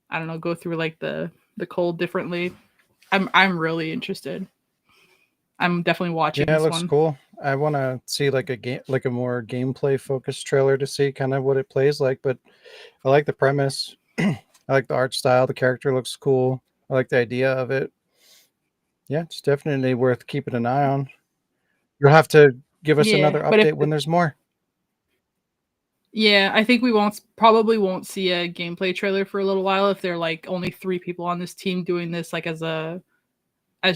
I don't know, go through like the cold differently. I'm really interested. I'm definitely watching
Yeah, it
this
looks
one.
cool. I want to see like a more gameplay focused trailer to see kind of what it plays like, but I like the premise. I like the art style. The character looks cool. I like the idea of it. Yeah, it's definitely worth keeping an eye on. You'll have to give us
Yeah,
another
but if
update when there's more.
yeah, I think we probably won't see a gameplay trailer for a little while if they're like only 3 people on this team doing this like as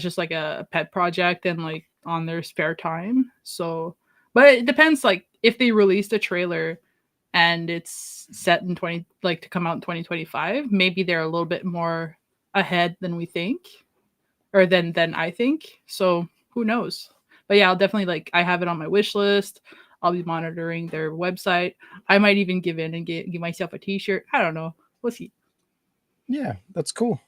just like a pet project and like on their spare time. So, but it depends. Like if they released a trailer and it's set in to come out in 2025, maybe they're a little bit more ahead than we think, or than I think. So who knows? But yeah, I'll definitely I have it on my wish list. I'll be monitoring their website. I might even give in and give myself a T-shirt. I don't know. We'll see.
Yeah, that's cool.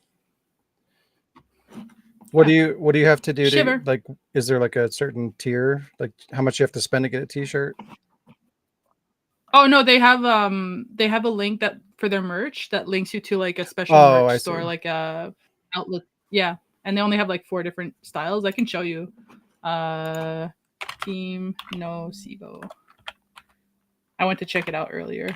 What do you have to do
Shiver.
to is there like a certain tier, like how much you have to spend to get a T-shirt?
Oh no, they have a link that for their merch that links you to like a special
Oh, I
merch store,
see.
like a outlet. Yeah, and they only have like 4 different styles. I can show you. Team No Sibo. I went to check it out earlier.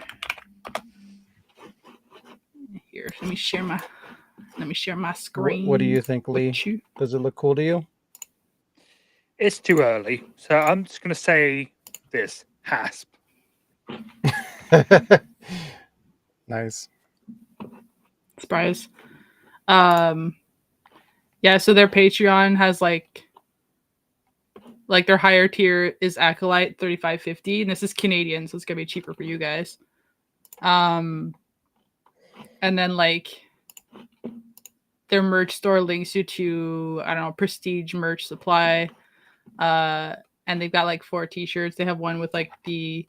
Here, let me share my screen.
What do you think, Lee?
You.
Does it look cool to you?
It's too early, so I'm just going to say this: hasp.
Nice.
Surprise. Yeah, so their Patreon has like their higher tier is Acolyte 35.50, and this is Canadian, so it's gonna be cheaper for you guys. And then like their merch store links you to, I don't know, Prestige Merch Supply. And they've got like 4 t-shirts. They have one with like the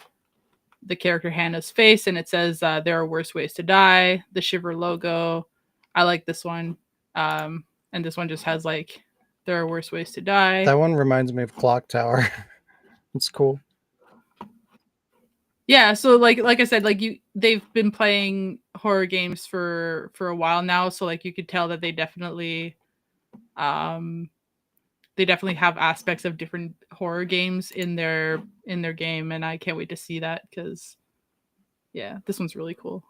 character Hannah's face, and it says there are worse ways to die, the Shiver logo. I like this one. And this one just has like there are worse ways to die.
That one reminds me of Clock Tower. It's cool.
Yeah, so like I said, like they've been playing horror games for a while now, so like you could tell that they definitely have aspects of different horror games in their game, and I can't wait to see that because yeah, this one's really cool.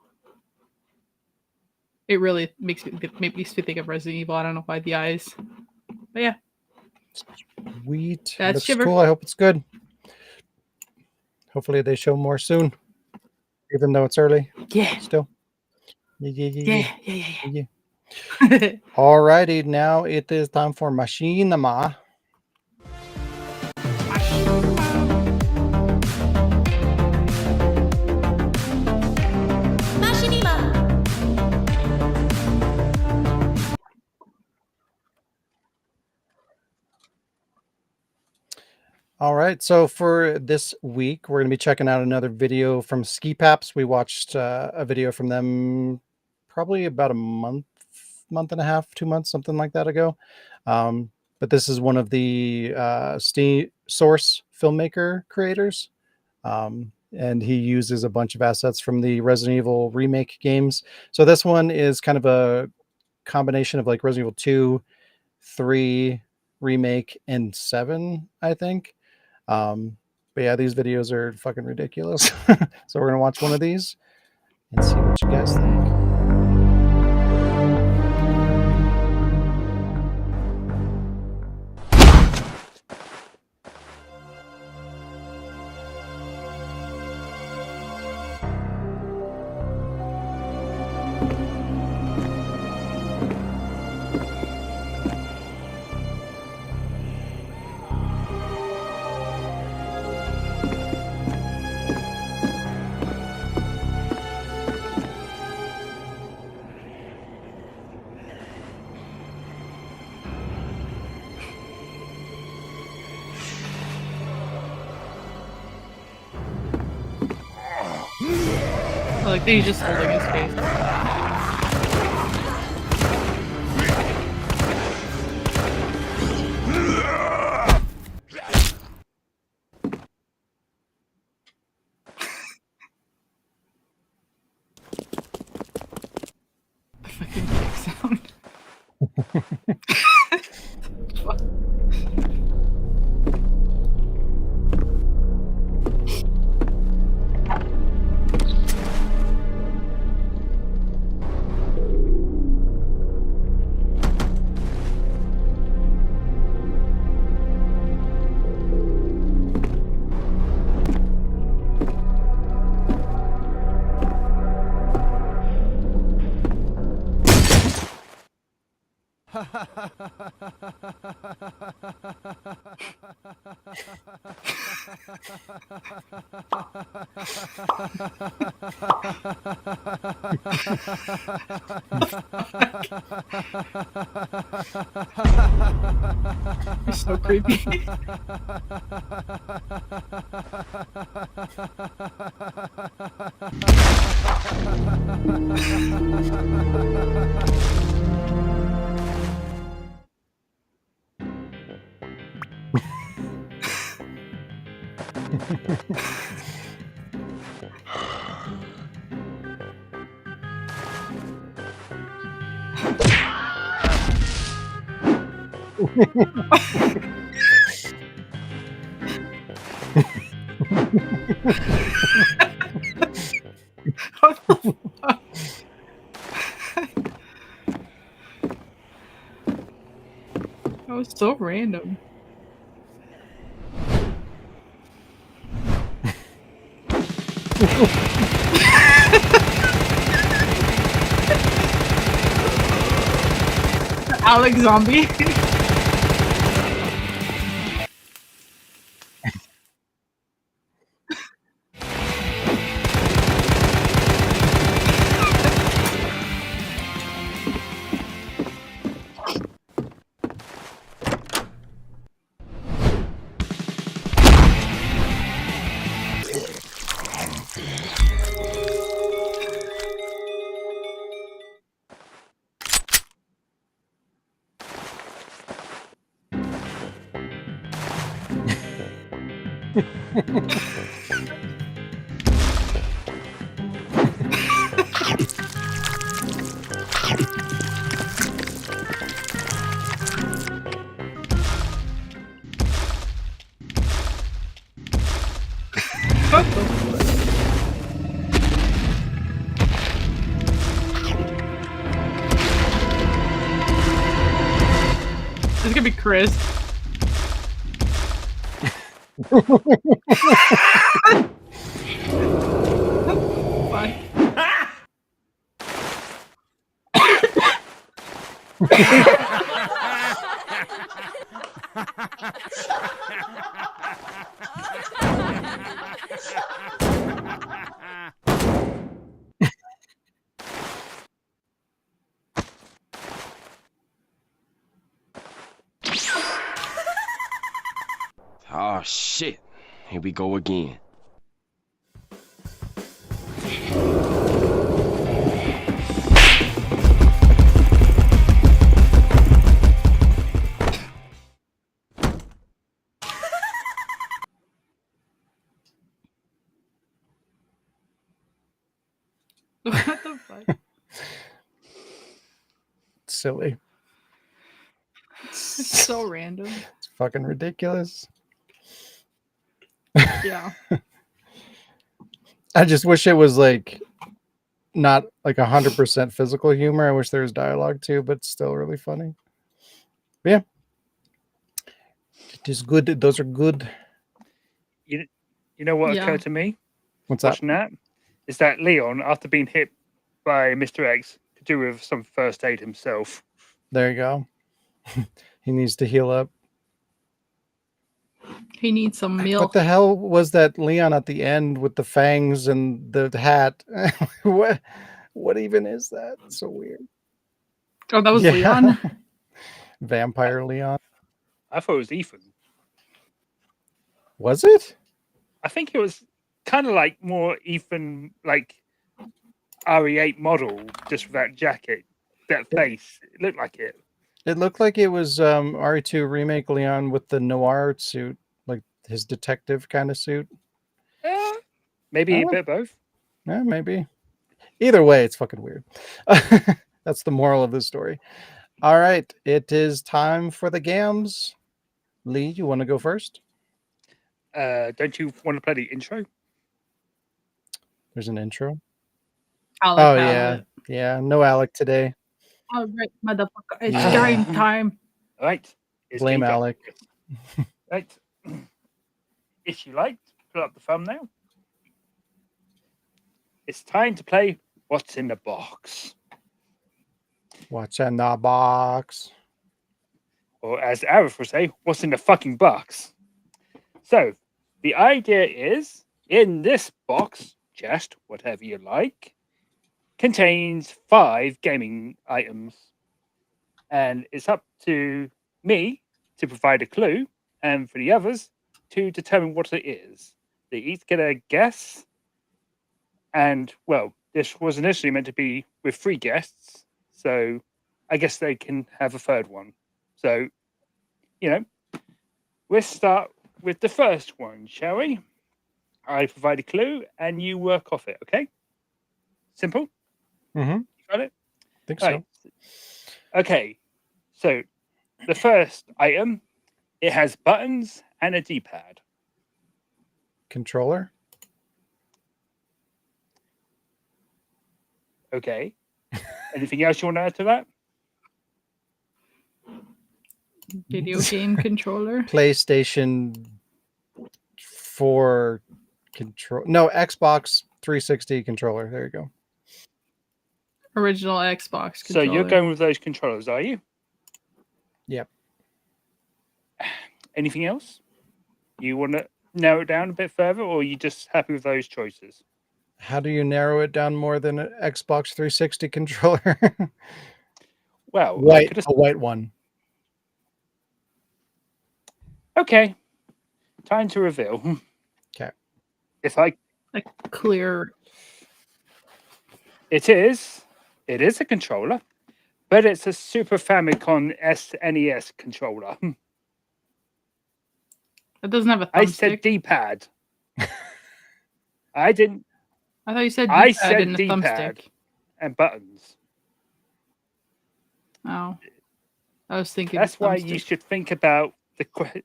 It really makes me think of Resident Evil. I don't know why the eyes, but yeah.
Sweet.
That's
Looks
Shiver.
cool. I hope it's good. Hopefully they show more soon, even though it's early.
Yeah.
Still.
Yeah.
Alrighty, now it is time for Machinima. All right, so for this week, we're going to be checking out another video from Ski Paps. We watched a video from them probably about a month and a half, 2 months, something like that ago. But this is one of the Source filmmaker creators. And he uses a bunch of assets from the Resident Evil remake games. So this one is kind of a combination of like Resident Evil 2, 3, remake, and 7, I think. But yeah, these videos are fucking ridiculous. So we're gonna watch one of these and see what you guys think.
Like he's just holding his face. The fucking dick sound. You're so creepy. What the fuck? That was so random. Alex Zombie. What the fuck? This is gonna be Chris. Fuck.
Oh shit. Here we go again.
What the fuck?
Silly.
It's so random.
It's fucking ridiculous.
Yeah.
I just wish it was like not like 100% physical humor. I wish there was dialogue too, but it's still really funny. But yeah, it is good. Those are good.
You know what
Yeah.
occurred to me
What's that?
watching that? Is that Leon, after being hit by Mr. X, could do with some first aid himself.
There you go. He needs to heal up.
He needs some
What
milk.
the hell was that Leon at the end with the fangs and the hat? What even is that? It's so weird.
Oh, that was
Yeah.
Leon?
Vampire Leon.
I thought it was Ethan.
Was it?
I think it was kind of like more Ethan, like RE8 model, just with that jacket, that face. It looked like it.
It looked like it was RE2 remake Leon with the noir suit, like his detective kind of suit.
Maybe a
Oh.
bit of both.
Yeah, maybe. Either way, it's fucking weird. That's the moral of this story. All right, it is time for the gams. Lee, you want to go first?
Don't you want to play the intro?
There's an intro.
Alec,
Oh
Alec.
yeah. No Alec today.
All right, motherfucker. It's
Yeah.
game time.
All right. It's
Blame
game time.
Alec.
Right. If you like, put up the thumbnail. It's time to play What's in the Box.
What's in the box?
Or as Arif would say, what's in the fucking box? So, the idea is, in this box, just whatever you like, contains 5 gaming items. And it's up to me to provide a clue, and for the others to determine what it is. They each get a guess. And, well, this was initially meant to be with 3 guests, so I guess they can have a third one. So, we'll start with the first one, shall we? I provide a clue, and you work off it, okay? Simple?
Mm-hmm.
You got it?
Think
Right.
so.
Okay, so the first item, it has buttons and a D-pad.
Controller.
Okay. Anything else you want to add to that?
Video game controller.
PlayStation 4 control. No, Xbox 360 controller. There you go.
Original Xbox
So
controller.
you're going with those controllers, are you?
Yep.
Anything else? You want to narrow it down a bit further, or are you just happy with those choices?
How do you narrow it down more than an Xbox 360 controller?
Well,
White, a white one.
Okay. Time to reveal.
Okay.
If I
Like clear.
It is a controller, but it's a Super Famicom SNES controller.
It doesn't have a thumbstick.
I said D-pad. I didn't.
I thought you said
I
D-pad
said
and a
D-pad.
thumbstick.
And buttons.
Oh. I was thinking
That's why
thumbstick.
you should think about the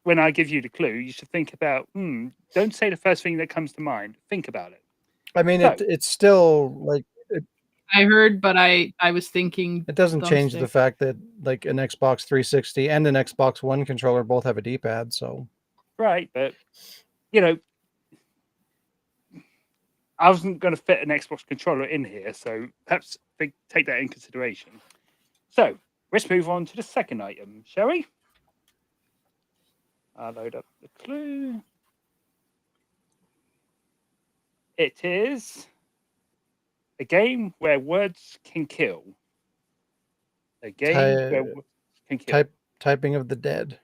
when I give you the clue, you should think about. Don't say the first thing that comes to mind. Think about it.
I mean,
So-
it's still like
I heard, but I was thinking
it doesn't change the
thumbstick.
fact that like an Xbox 360 and an Xbox One controller both have a D-pad. So
Right, but I wasn't going to fit an Xbox controller in here, so perhaps take that in consideration. So let's move on to the second item, shall we? I'll load up the clue. It is a game where words can kill. A game where words can kill.
Typing of the Dead.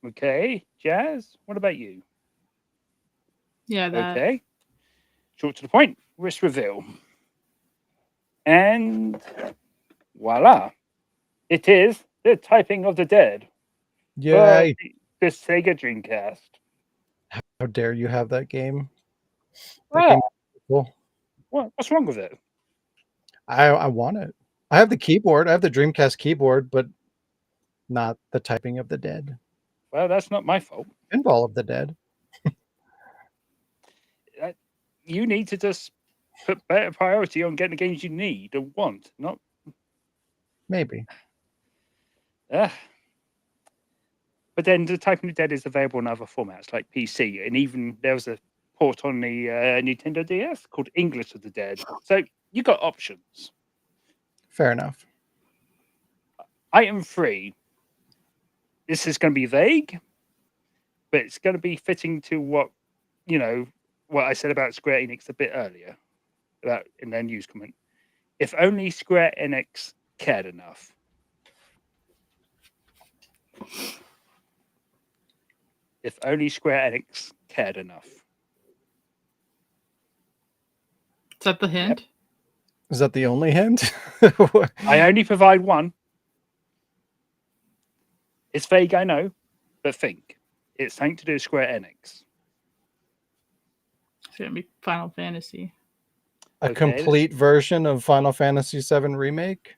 Okay, Jazz, what about you?
Yeah, that.
Okay. Short to the point. Risk reveal. And voila. It is the Typing of the Dead.
Yay!
The Sega Dreamcast.
How dare you have that game?
Wow.
Game is cool.
What's wrong with it?
I want it. I have the keyboard. I have the Dreamcast keyboard, but not the Typing of the Dead.
Well, that's not my fault.
Pinball of the Dead.
You need to just put better priority on getting the games you need and want, not
Maybe.
But then the Typing of the Dead is available in other formats like PC, and even there was a port on the Nintendo DS called English of the Dead. So you got options.
Fair enough.
Item 3. This is going to be vague, but it's going to be fitting to what I said about Square Enix a bit earlier, about in their news comment. If only Square Enix cared enough. If only Square Enix cared enough.
Is that the hint?
Is that the only hint?
I only provide one. It's vague, I know, but think. It's something to do with Square Enix.
It's gonna be Final Fantasy.
A complete version of Final Fantasy VII Remake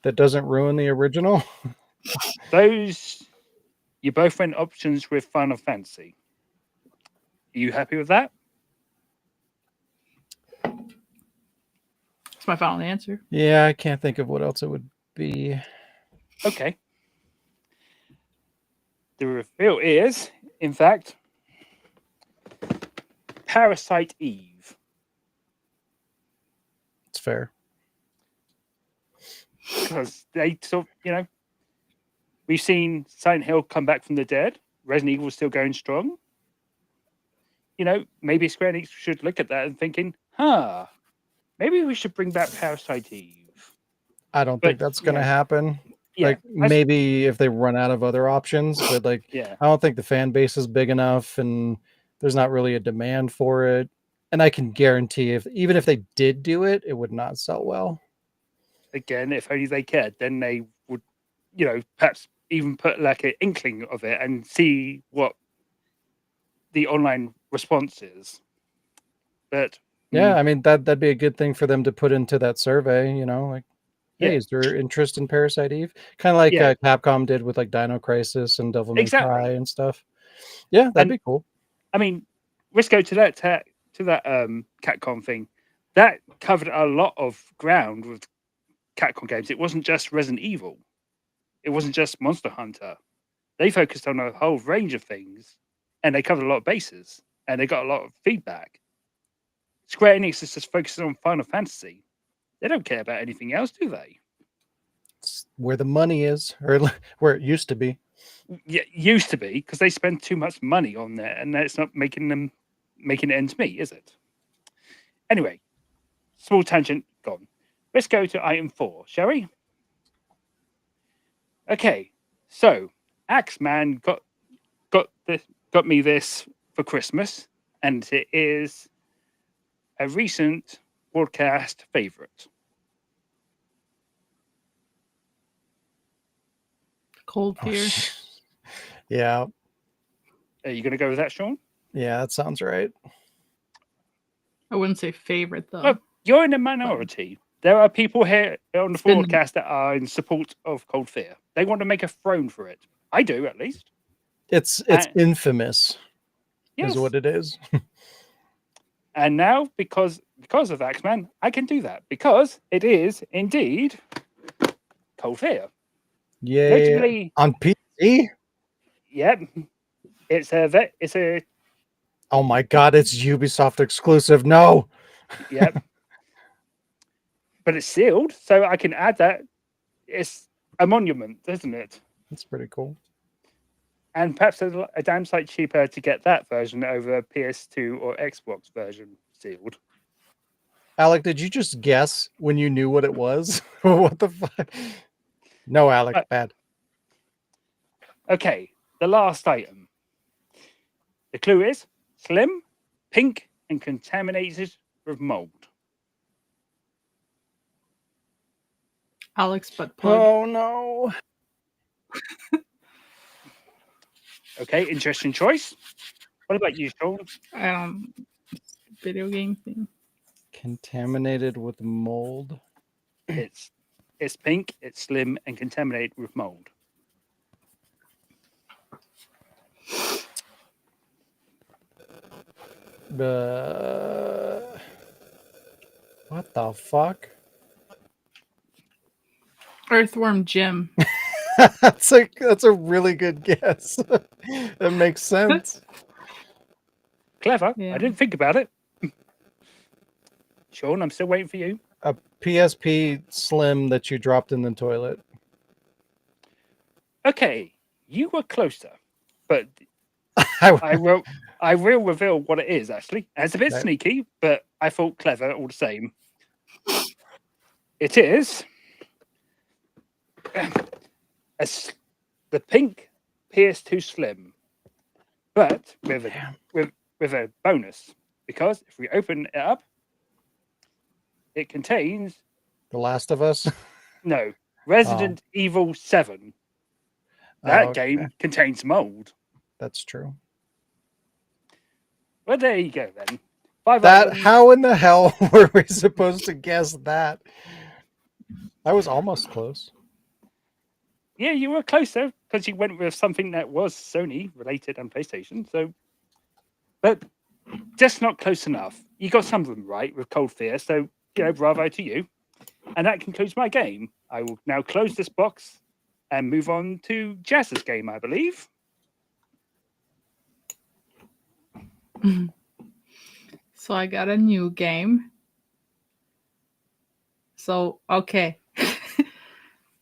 that doesn't ruin the original?
You both went options with Final Fantasy. Are you happy with that?
That's my final answer.
Yeah, I can't think of what else it would be.
Okay. The reveal is, in fact, Parasite Eve.
It's fair.
Because we've seen Silent Hill come back from the dead. Resident Evil is still going strong. Maybe Square Enix should look at that and thinking, maybe we should bring back Parasite Eve.
I don't think that's going to happen.
Yeah,
maybe if they run out of other options, but I don't think the fan base is big enough and there's not really a demand for it. And I can guarantee even if they did do it, it would not sell well.
Again, if only they cared, then they would, perhaps even put like an inkling of it and see what the online response is. But
yeah, I mean that'd be a good thing for them to put into that survey. Hey, is there interest in Parasite Eve? Kind of like Capcom did with like Dino Crisis and Devil May Cry and stuff. Yeah, that'd be cool.
I mean, let's go to that Capcom thing. That covered a lot of ground with Capcom games. It wasn't just Resident Evil. It wasn't just Monster Hunter. They focused on a whole range of things, and they covered a lot of bases, and they got a lot of feedback. Square Enix is just focusing on Final Fantasy. They don't care about anything else, do they?
It's where the money is, or where it used to be.
Yeah, used to be, because they spend too much money on there, and it's not making it ends meet, is it? Anyway, small tangent gone. Let's go to item 4, shall we? Okay, so Axeman got me this for Christmas, and it is a recent Wardcast favorite.
Cold Fear.
Yeah.
Are you going to go with that, Sean?
Yeah, that sounds right.
I wouldn't say favorite though.
Well, you're in a minority. There are people here on the broadcast that are in support of Cold Fear. They want to make a throne for it. I do, at least.
It's
And-
infamous,
Yes.
is what it is.
And now, because of Axeman, I can do that because it is indeed Cold Fear.
Yeah,
Notably,
on PC.
yep, it's a
Oh my god, it's Ubisoft exclusive. No.
yep, but it's sealed, so I can add that. It's a monument, isn't it?
That's pretty cool.
And perhaps a damn sight cheaper to get that version over a PS2 or Xbox version sealed.
Alec, did you just guess when you knew what it was? What the fuck? No, Alec, bad.
Okay, the last item. The clue is slim, pink, and contaminated with mold.
Alex butt plug.
Oh no.
Okay, interesting choice. What about you, Sean?
Video game thing.
Contaminated with mold.
It's pink, it's slim, and contaminated with mold.
What the fuck?
Earthworm Jim.
That's a really good guess. That makes sense.
Clever.
Yeah.
I didn't think about it. Sean, I'm still waiting for you.
A PSP Slim that you dropped in the toilet.
Okay, you were closer, but
I
I will reveal what it is. Actually, and it's a bit
Okay.
sneaky, but I thought clever all the same. It is the pink PS2 Slim, but with a bonus, because if we open it up, it contains
The Last of Us.
no Resident Evil 7. That
okay.
game contains mold.
That's true.
Well, there you go then. 5
That
items.
how in the hell were we supposed to guess that? I was almost close.
Yeah, you were closer because you went with something that was Sony related and PlayStation. So, but just not close enough. You got some of them right with Cold Fear. So, bravo to you. And that concludes my game. I will now close this box and move on to Jazz's game, I believe.
So I got a new game. So, okay.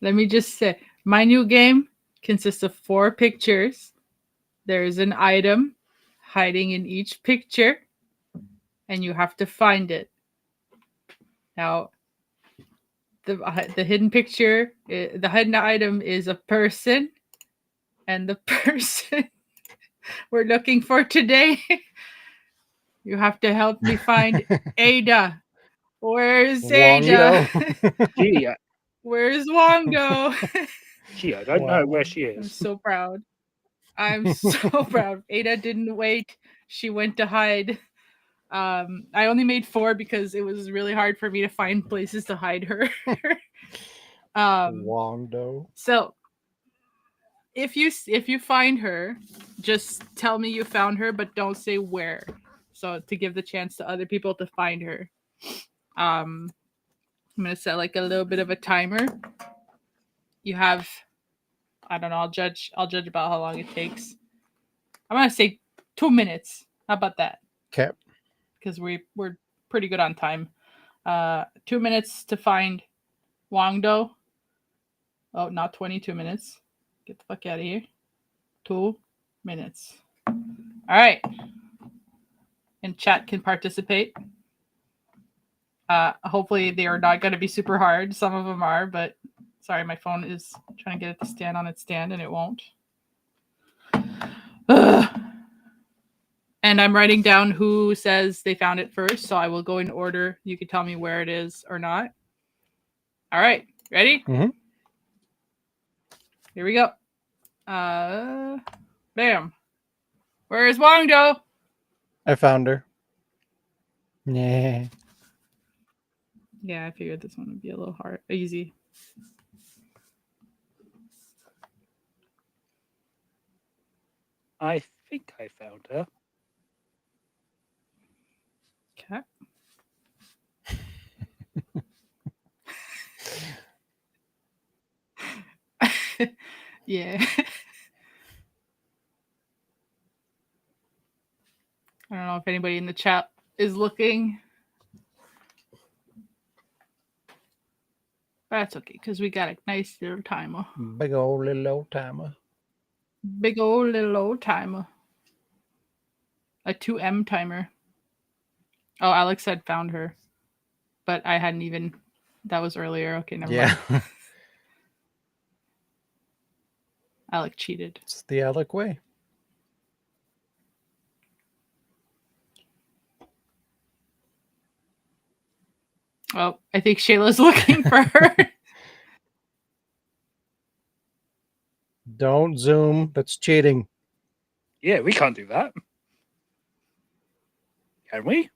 Let me just say, my new game consists of 4 pictures. There is an item hiding in each picture, and you have to find it. Now, the hidden picture, the hidden item is a person, and the person we're looking for today, you have to help me find Ada. Where's Ada?
Gee,
Where's Wongo?
I don't know where she
I'm
is.
so proud. I'm so proud. Ada didn't wait. She went to hide. I only made 4 because it was really hard for me to find places to hide her.
Wondo.
So if you find her, just tell me you found her, but don't say where. So to give the chance to other people to find her. I'm gonna set like a little bit of a timer. You have, I don't know, I'll judge about how long it takes. I'm gonna say 2 minutes. How about that?
Okay.
Because we're pretty good on time. 2 minutes to find Wangdo. Oh, not 22 minutes. Get the fuck out of here. 2 minutes. All right. And chat can participate. Hopefully they are not going to be super hard. Some of them are, but sorry, my phone is trying to get it to stand on its stand and it won't. Ugh. And I'm writing down who says they found it first, so I will go in order. You can tell me where it is or not. All right, ready?
Mm-hmm.
Here we go. Bam. Where is Wangdo?
I found her. Yeah.
Yeah, I figured this one would be a little hard, easy.
I think I found her.
Okay. Yeah. I don't know if anybody in the chat is looking. That's okay, because we got a nice little timer.
Big old little old timer.
Big old little old timer. A 2M timer. Oh, Alex said found her. But I hadn't even. That was earlier. Okay, never mind. Alec cheated.
It's the Alec way.
Oh, I think Shayla's looking for her.
Don't zoom. That's cheating.
Yeah, we can't do that. Can we?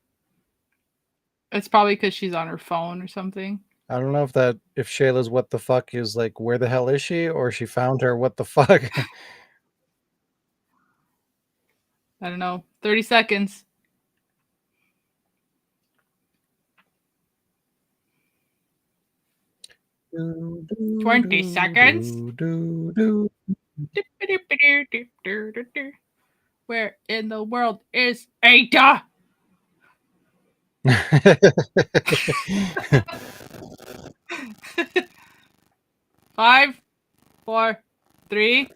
It's probably because she's on her phone or something.
I don't know if Shayla's what the fuck is like, where the hell is she? Or she found her, what the fuck?
I don't know. 30 seconds.
Do,
20 seconds. Where in the world is Ada? 5, 4, 3,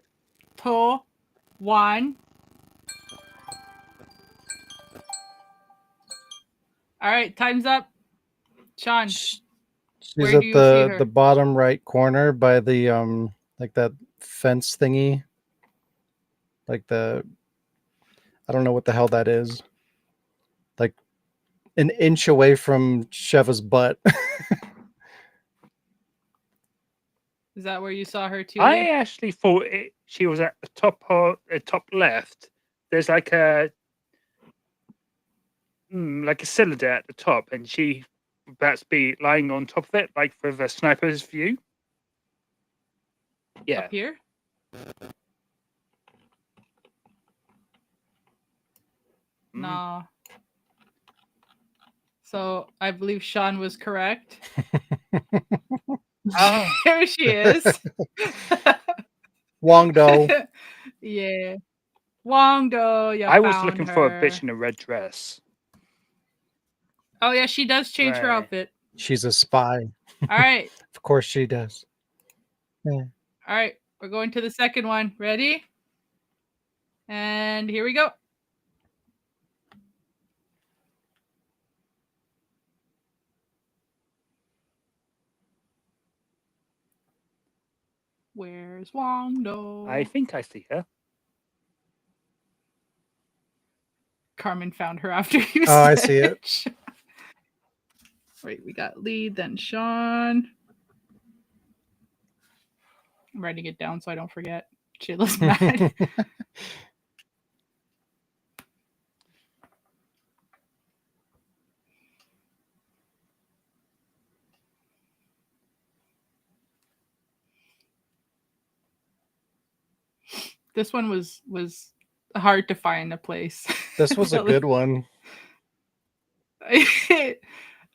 2, 1. All right, time's up. Sean,
She's
where
at
do you see her?
the bottom right corner by the like that fence thingy. Like I don't know what the hell that is. Like an inch away from Sheva's butt.
Is that where you saw her too?
I actually thought she was at the top left. There's like a cylinder at the top, and she would perhaps be lying on top of it, like for the sniper's view. Yeah.
Up here? Nah. So I believe Sean was correct.
Oh.
There she is.
Wongdo.
Yeah. Wongdo, you
I was
found
looking
her.
for a bitch in a red dress.
Oh yeah, she does change her
Right.
outfit.
She's a spy.
All right.
Of course she does. Yeah.
All right. We're going to the second one. Ready? And here we go. Where's Wongdo?
I think I see her.
Carmen found her after you.
Oh, I see it.
Wait, we got Lee, then Sean. I'm writing it down so I don't forget. Shayla's mad. This one was hard to find a place.
This was a good one.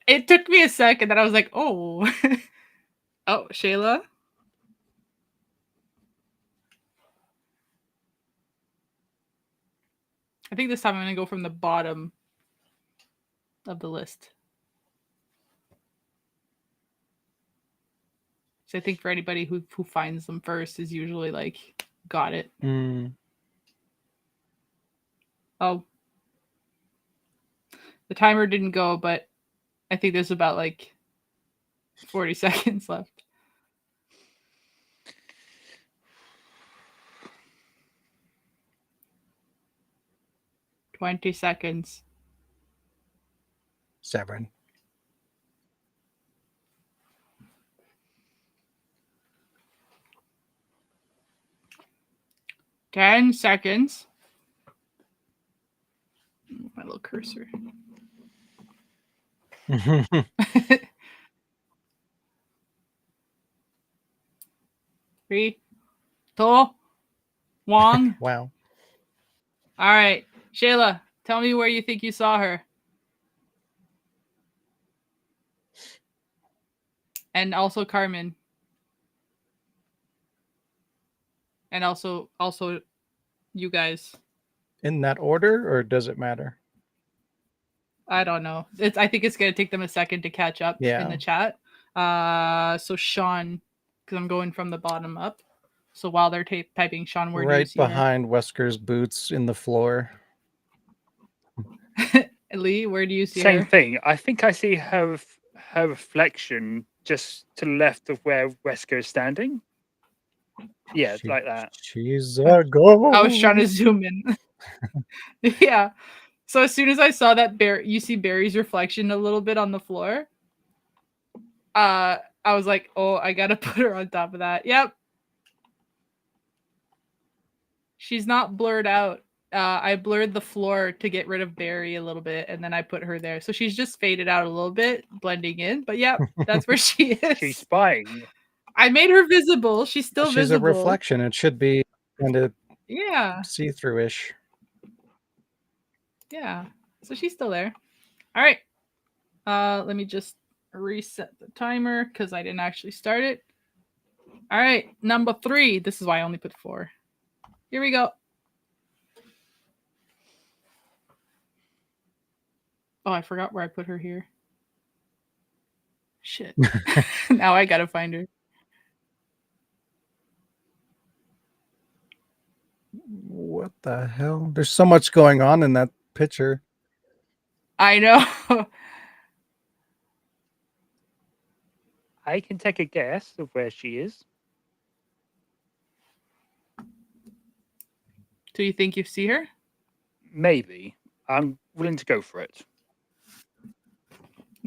It took me a second, and I was like, "Oh, oh, Shayla." I think this time I'm gonna go from the bottom of the list. So I think for anybody who finds them first is usually like, got it.
Mm.
Oh, the timer didn't go, but I think there's about like 40 seconds left. 20 seconds.
7.
10 seconds. My little cursor. 3, 2, 1.
Wow.
All right, Shayla, tell me where you think you saw her. And also Carmen. And also you guys.
In that order, or does it matter?
I don't know. I think it's gonna take them a second to catch up in the chat. So Sean, because I'm going from the bottom up. So while they're typing, Sean, where do you see
behind Wesker's boots in the floor.
Lee, where do you see
Same
her?
thing. I think I see her reflection just to the left of where Wesker is standing. Yeah, like that.
She's a ghost.
I was trying to zoom in. Yeah. So as soon as I saw that you see Barry's reflection a little bit on the floor. I was like, oh, I gotta put her on top of that. Yep. She's not blurred out. I blurred the floor to get rid of Barry a little bit, and then I put her there. So she's just faded out a little bit, blending in. But yeah, that's where she is.
She's spying.
I made her visible. She's still visible.
She's a reflection. It should be kind of see-through-ish.
Yeah. So she's still there. All right. Let me just reset the timer because I didn't actually start it. All right. Number 3. This is why I only put 4. Here we go. Oh, I forgot where I put her here. Shit. Now I gotta find her.
What the hell? There's so much going on in that picture.
I know.
I can take a guess of where she is.
Do you think you see her?
Maybe. I'm willing to go for it.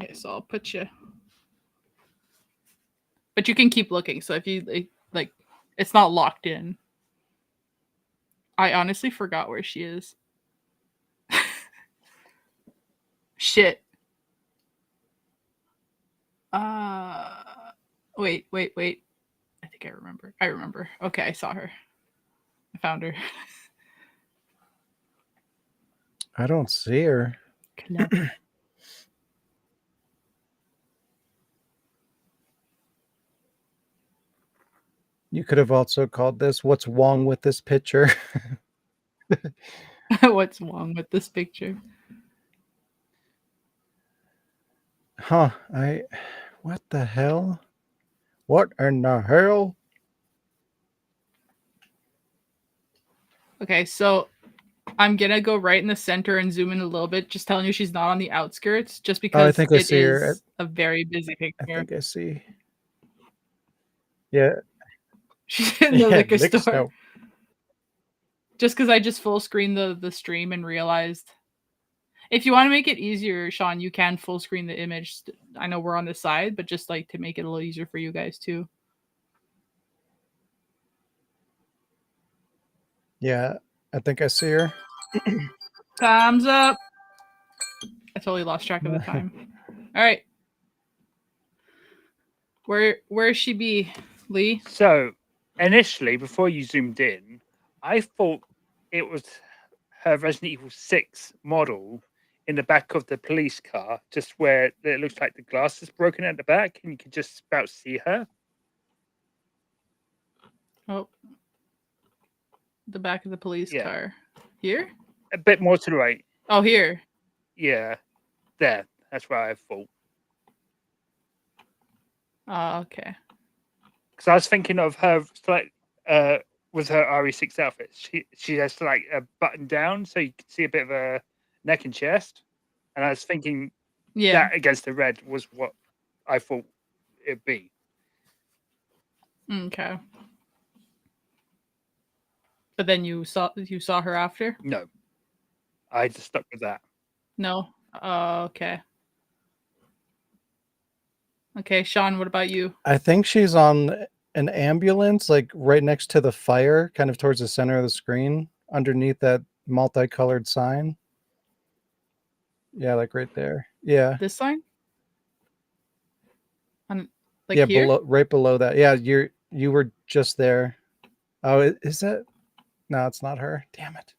Okay, so I'll put you. But you can keep looking. So if you like, it's not locked in. I honestly forgot where she is. Shit. Wait. I think I remember. Okay, I saw her. I found her.
I don't see her. You could have also called this "What's Wrong with This Picture?"
What's wrong with this picture?
Huh. What the hell? What in the hell?
Okay, so I'm gonna go right in the center and zoom in a little bit, just telling you she's not on the outskirts, just because
I think I see her.
is a very busy picture.
I think I see. Yeah.
She's in the liquor store.
So.
Just because I just full screen the stream and realized. If you want to make it easier, Sean, you can full screen the image. I know we're on the side, but just like to make it a little easier for you guys too.
Yeah, I think I see her.
Time's up. I totally lost track of the time. All right. Where she be, Lee?
So initially, before you zoomed in, I thought it was her Resident Evil 6 model in the back of the police car, just where it looks like the glass is broken at the back and you can just about see her.
Oh. The back of the police car. Here?
A bit more to the right.
Oh, here.
Yeah. There. That's where I thought.
Okay.
Because I was thinking of her like with her RE6 outfit. She has like a button down so you can see a bit of a neck and chest. And I was thinking that against the red was what I thought it'd be.
Okay. But then you saw her after?
No. I just stuck with that.
No. Okay. Okay, Sean, what about you?
I think she's on an ambulance, like right next to the fire, kind of towards the center of the screen, underneath that multicolored sign. Yeah, like right there. Yeah.
This sign?
Like yeah,
here?
right below that. Yeah, you were just there. Oh, is that? No, it's not her. Damn it.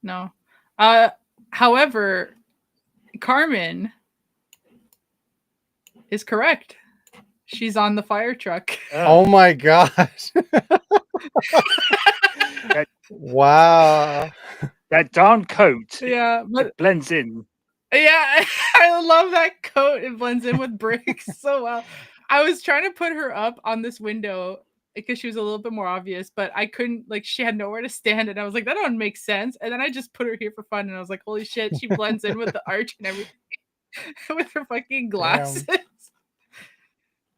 No. However, Carmen is correct. She's on the fire truck.
Oh my gosh. Wow.
That darn coat.
Yeah, but
It blends in.
yeah, I love that coat. It blends in with bricks so well. I was trying to put her up on this window because she was a little bit more obvious, but I couldn't, like, she had nowhere to stand, and I was like, that don't make sense. And then I just put her here for fun, and I was like, holy shit, she blends in with the arch and everything with her fucking glasses. Damn.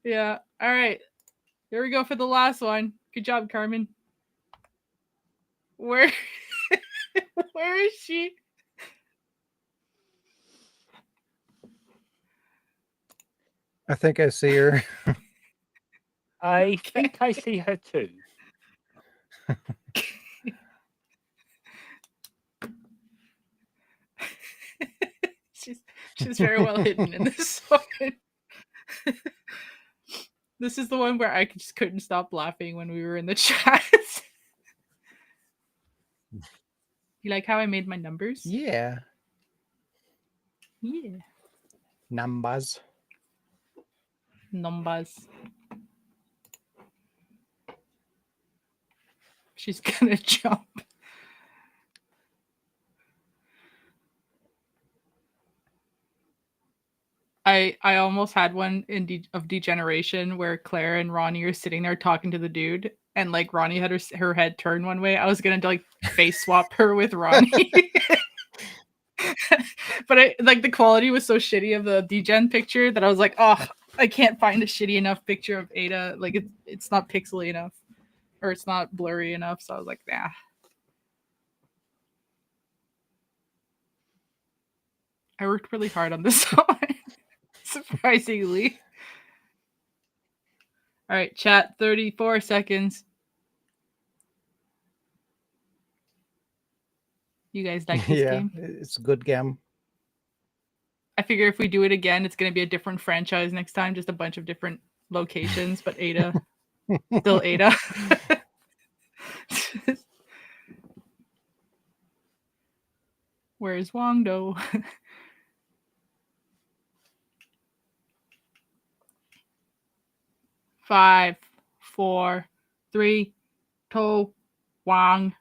Yeah. All right. Here we go for the last one. Good job, Carmen. Where is she?
I think I see her.
I think I see her too.
She's very well hidden in this one. This is the one where I just couldn't stop laughing when we were in the chat. You like how I made my numbers?
Yeah.
Yeah.
Numbers.
She's gonna jump. I almost had one of Degeneration where Claire and Ronnie are sitting there talking to the dude, and like Ronnie had her head turned one way. I was gonna like face swap her with Ronnie. But the quality was so shitty of the Degen picture that I was like, oh, I can't find a shitty enough picture of Ada. Like it's not pixely enough, or it's not blurry enough. So I was like, nah. I worked really hard on this one, surprisingly. All right, chat, 34 seconds. You guys like this game?
It's a good game.
I figure if we do it again, it's going to be a different franchise next time, just a bunch of different locations, but Ada, still Ada. Where's Wongdo? Five, 4, 3, 2, 1.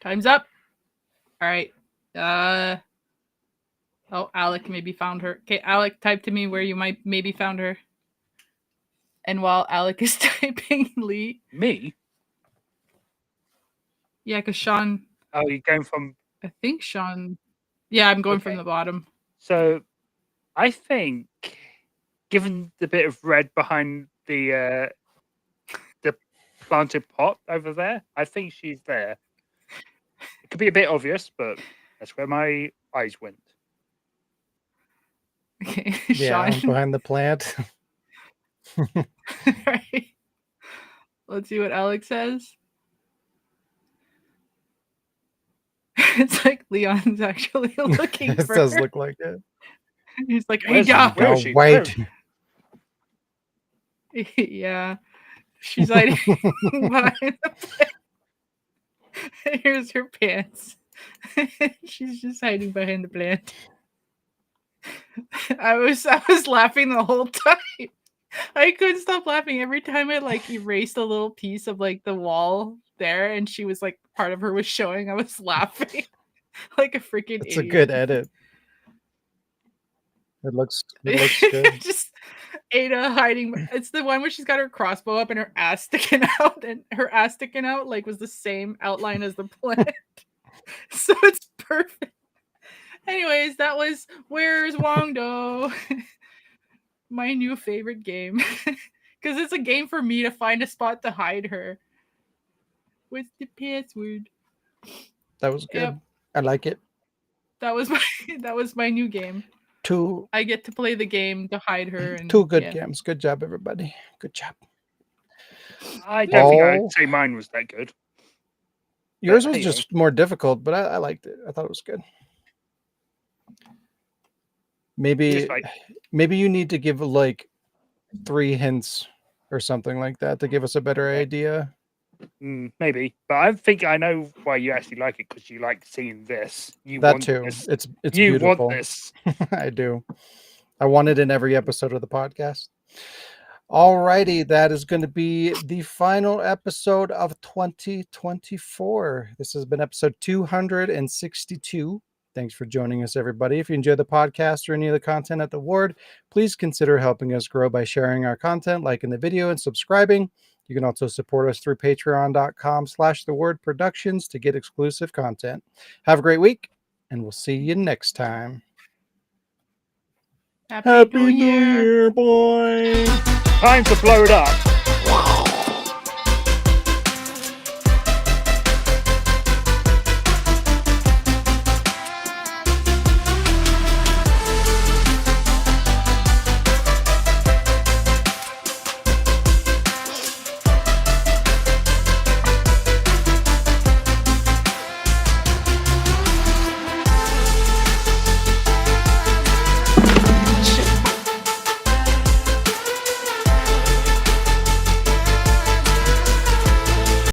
Time's up. All right. Oh, Alec maybe found her. Okay, Alec, type to me where you might maybe found her. And while Alec is typing, Lee.
Me?
Yeah, because Sean.
Oh, you're going from.
I think Sean. Yeah, I'm going from the bottom.
So, I think, given the bit of red behind the planted pot over there, I think she's there. It could be a bit obvious, but that's where my eyes went.
Okay,
yeah,
Sean.
Behind the plant.
Right. Let's see what Alex says. It's like Leon's actually looking
for her. It does look like it.
He's like,
hey,
where
is she?
Wait.
Yeah. She's hiding behind the plant. Here's her pants. She's just hiding behind the plant. I was laughing the whole time. I couldn't stop laughing every time I like erased a little piece of like the wall there, and she was like part of her was showing. I was laughing like a freaking
It's
idiot.
a good edit. It looks good.
Just Ada hiding. It's the one where she's got her crossbow up and her ass sticking out, and her ass sticking out like was the same outline as the plant. So it's perfect. Anyways, that was Where's Wongdo? My new favorite game. Because it's a game for me to find a spot to hide her. What's the password?
That was good.
Yep.
I like it.
That was my new game. I get to play the game to hide her. And,
2 good games. Good job, everybody. Good job.
I don't think I'd say mine was that good.
Yours was just more difficult, but I liked it. I thought it was good. Maybe you need to give like 3 hints or something like that to give us a better idea.
Maybe, but I think I know why you actually like it, because you like seeing this. You
That
want
too.
this.
It's
You
beautiful.
want this.
I do. I want it in every episode of the podcast. Alrighty, that is going to be the final episode of 2024. This has been episode 262. Thanks for joining us, everybody. If you enjoy the podcast or any of the content at the Ward, please consider helping us grow by sharing our content, liking the video, and subscribing. You can also support us through patreon.com/thewordproductions to get exclusive content. Have a great week, and we'll see you next time.
Happy New Year,
boy.
Time to blow it up.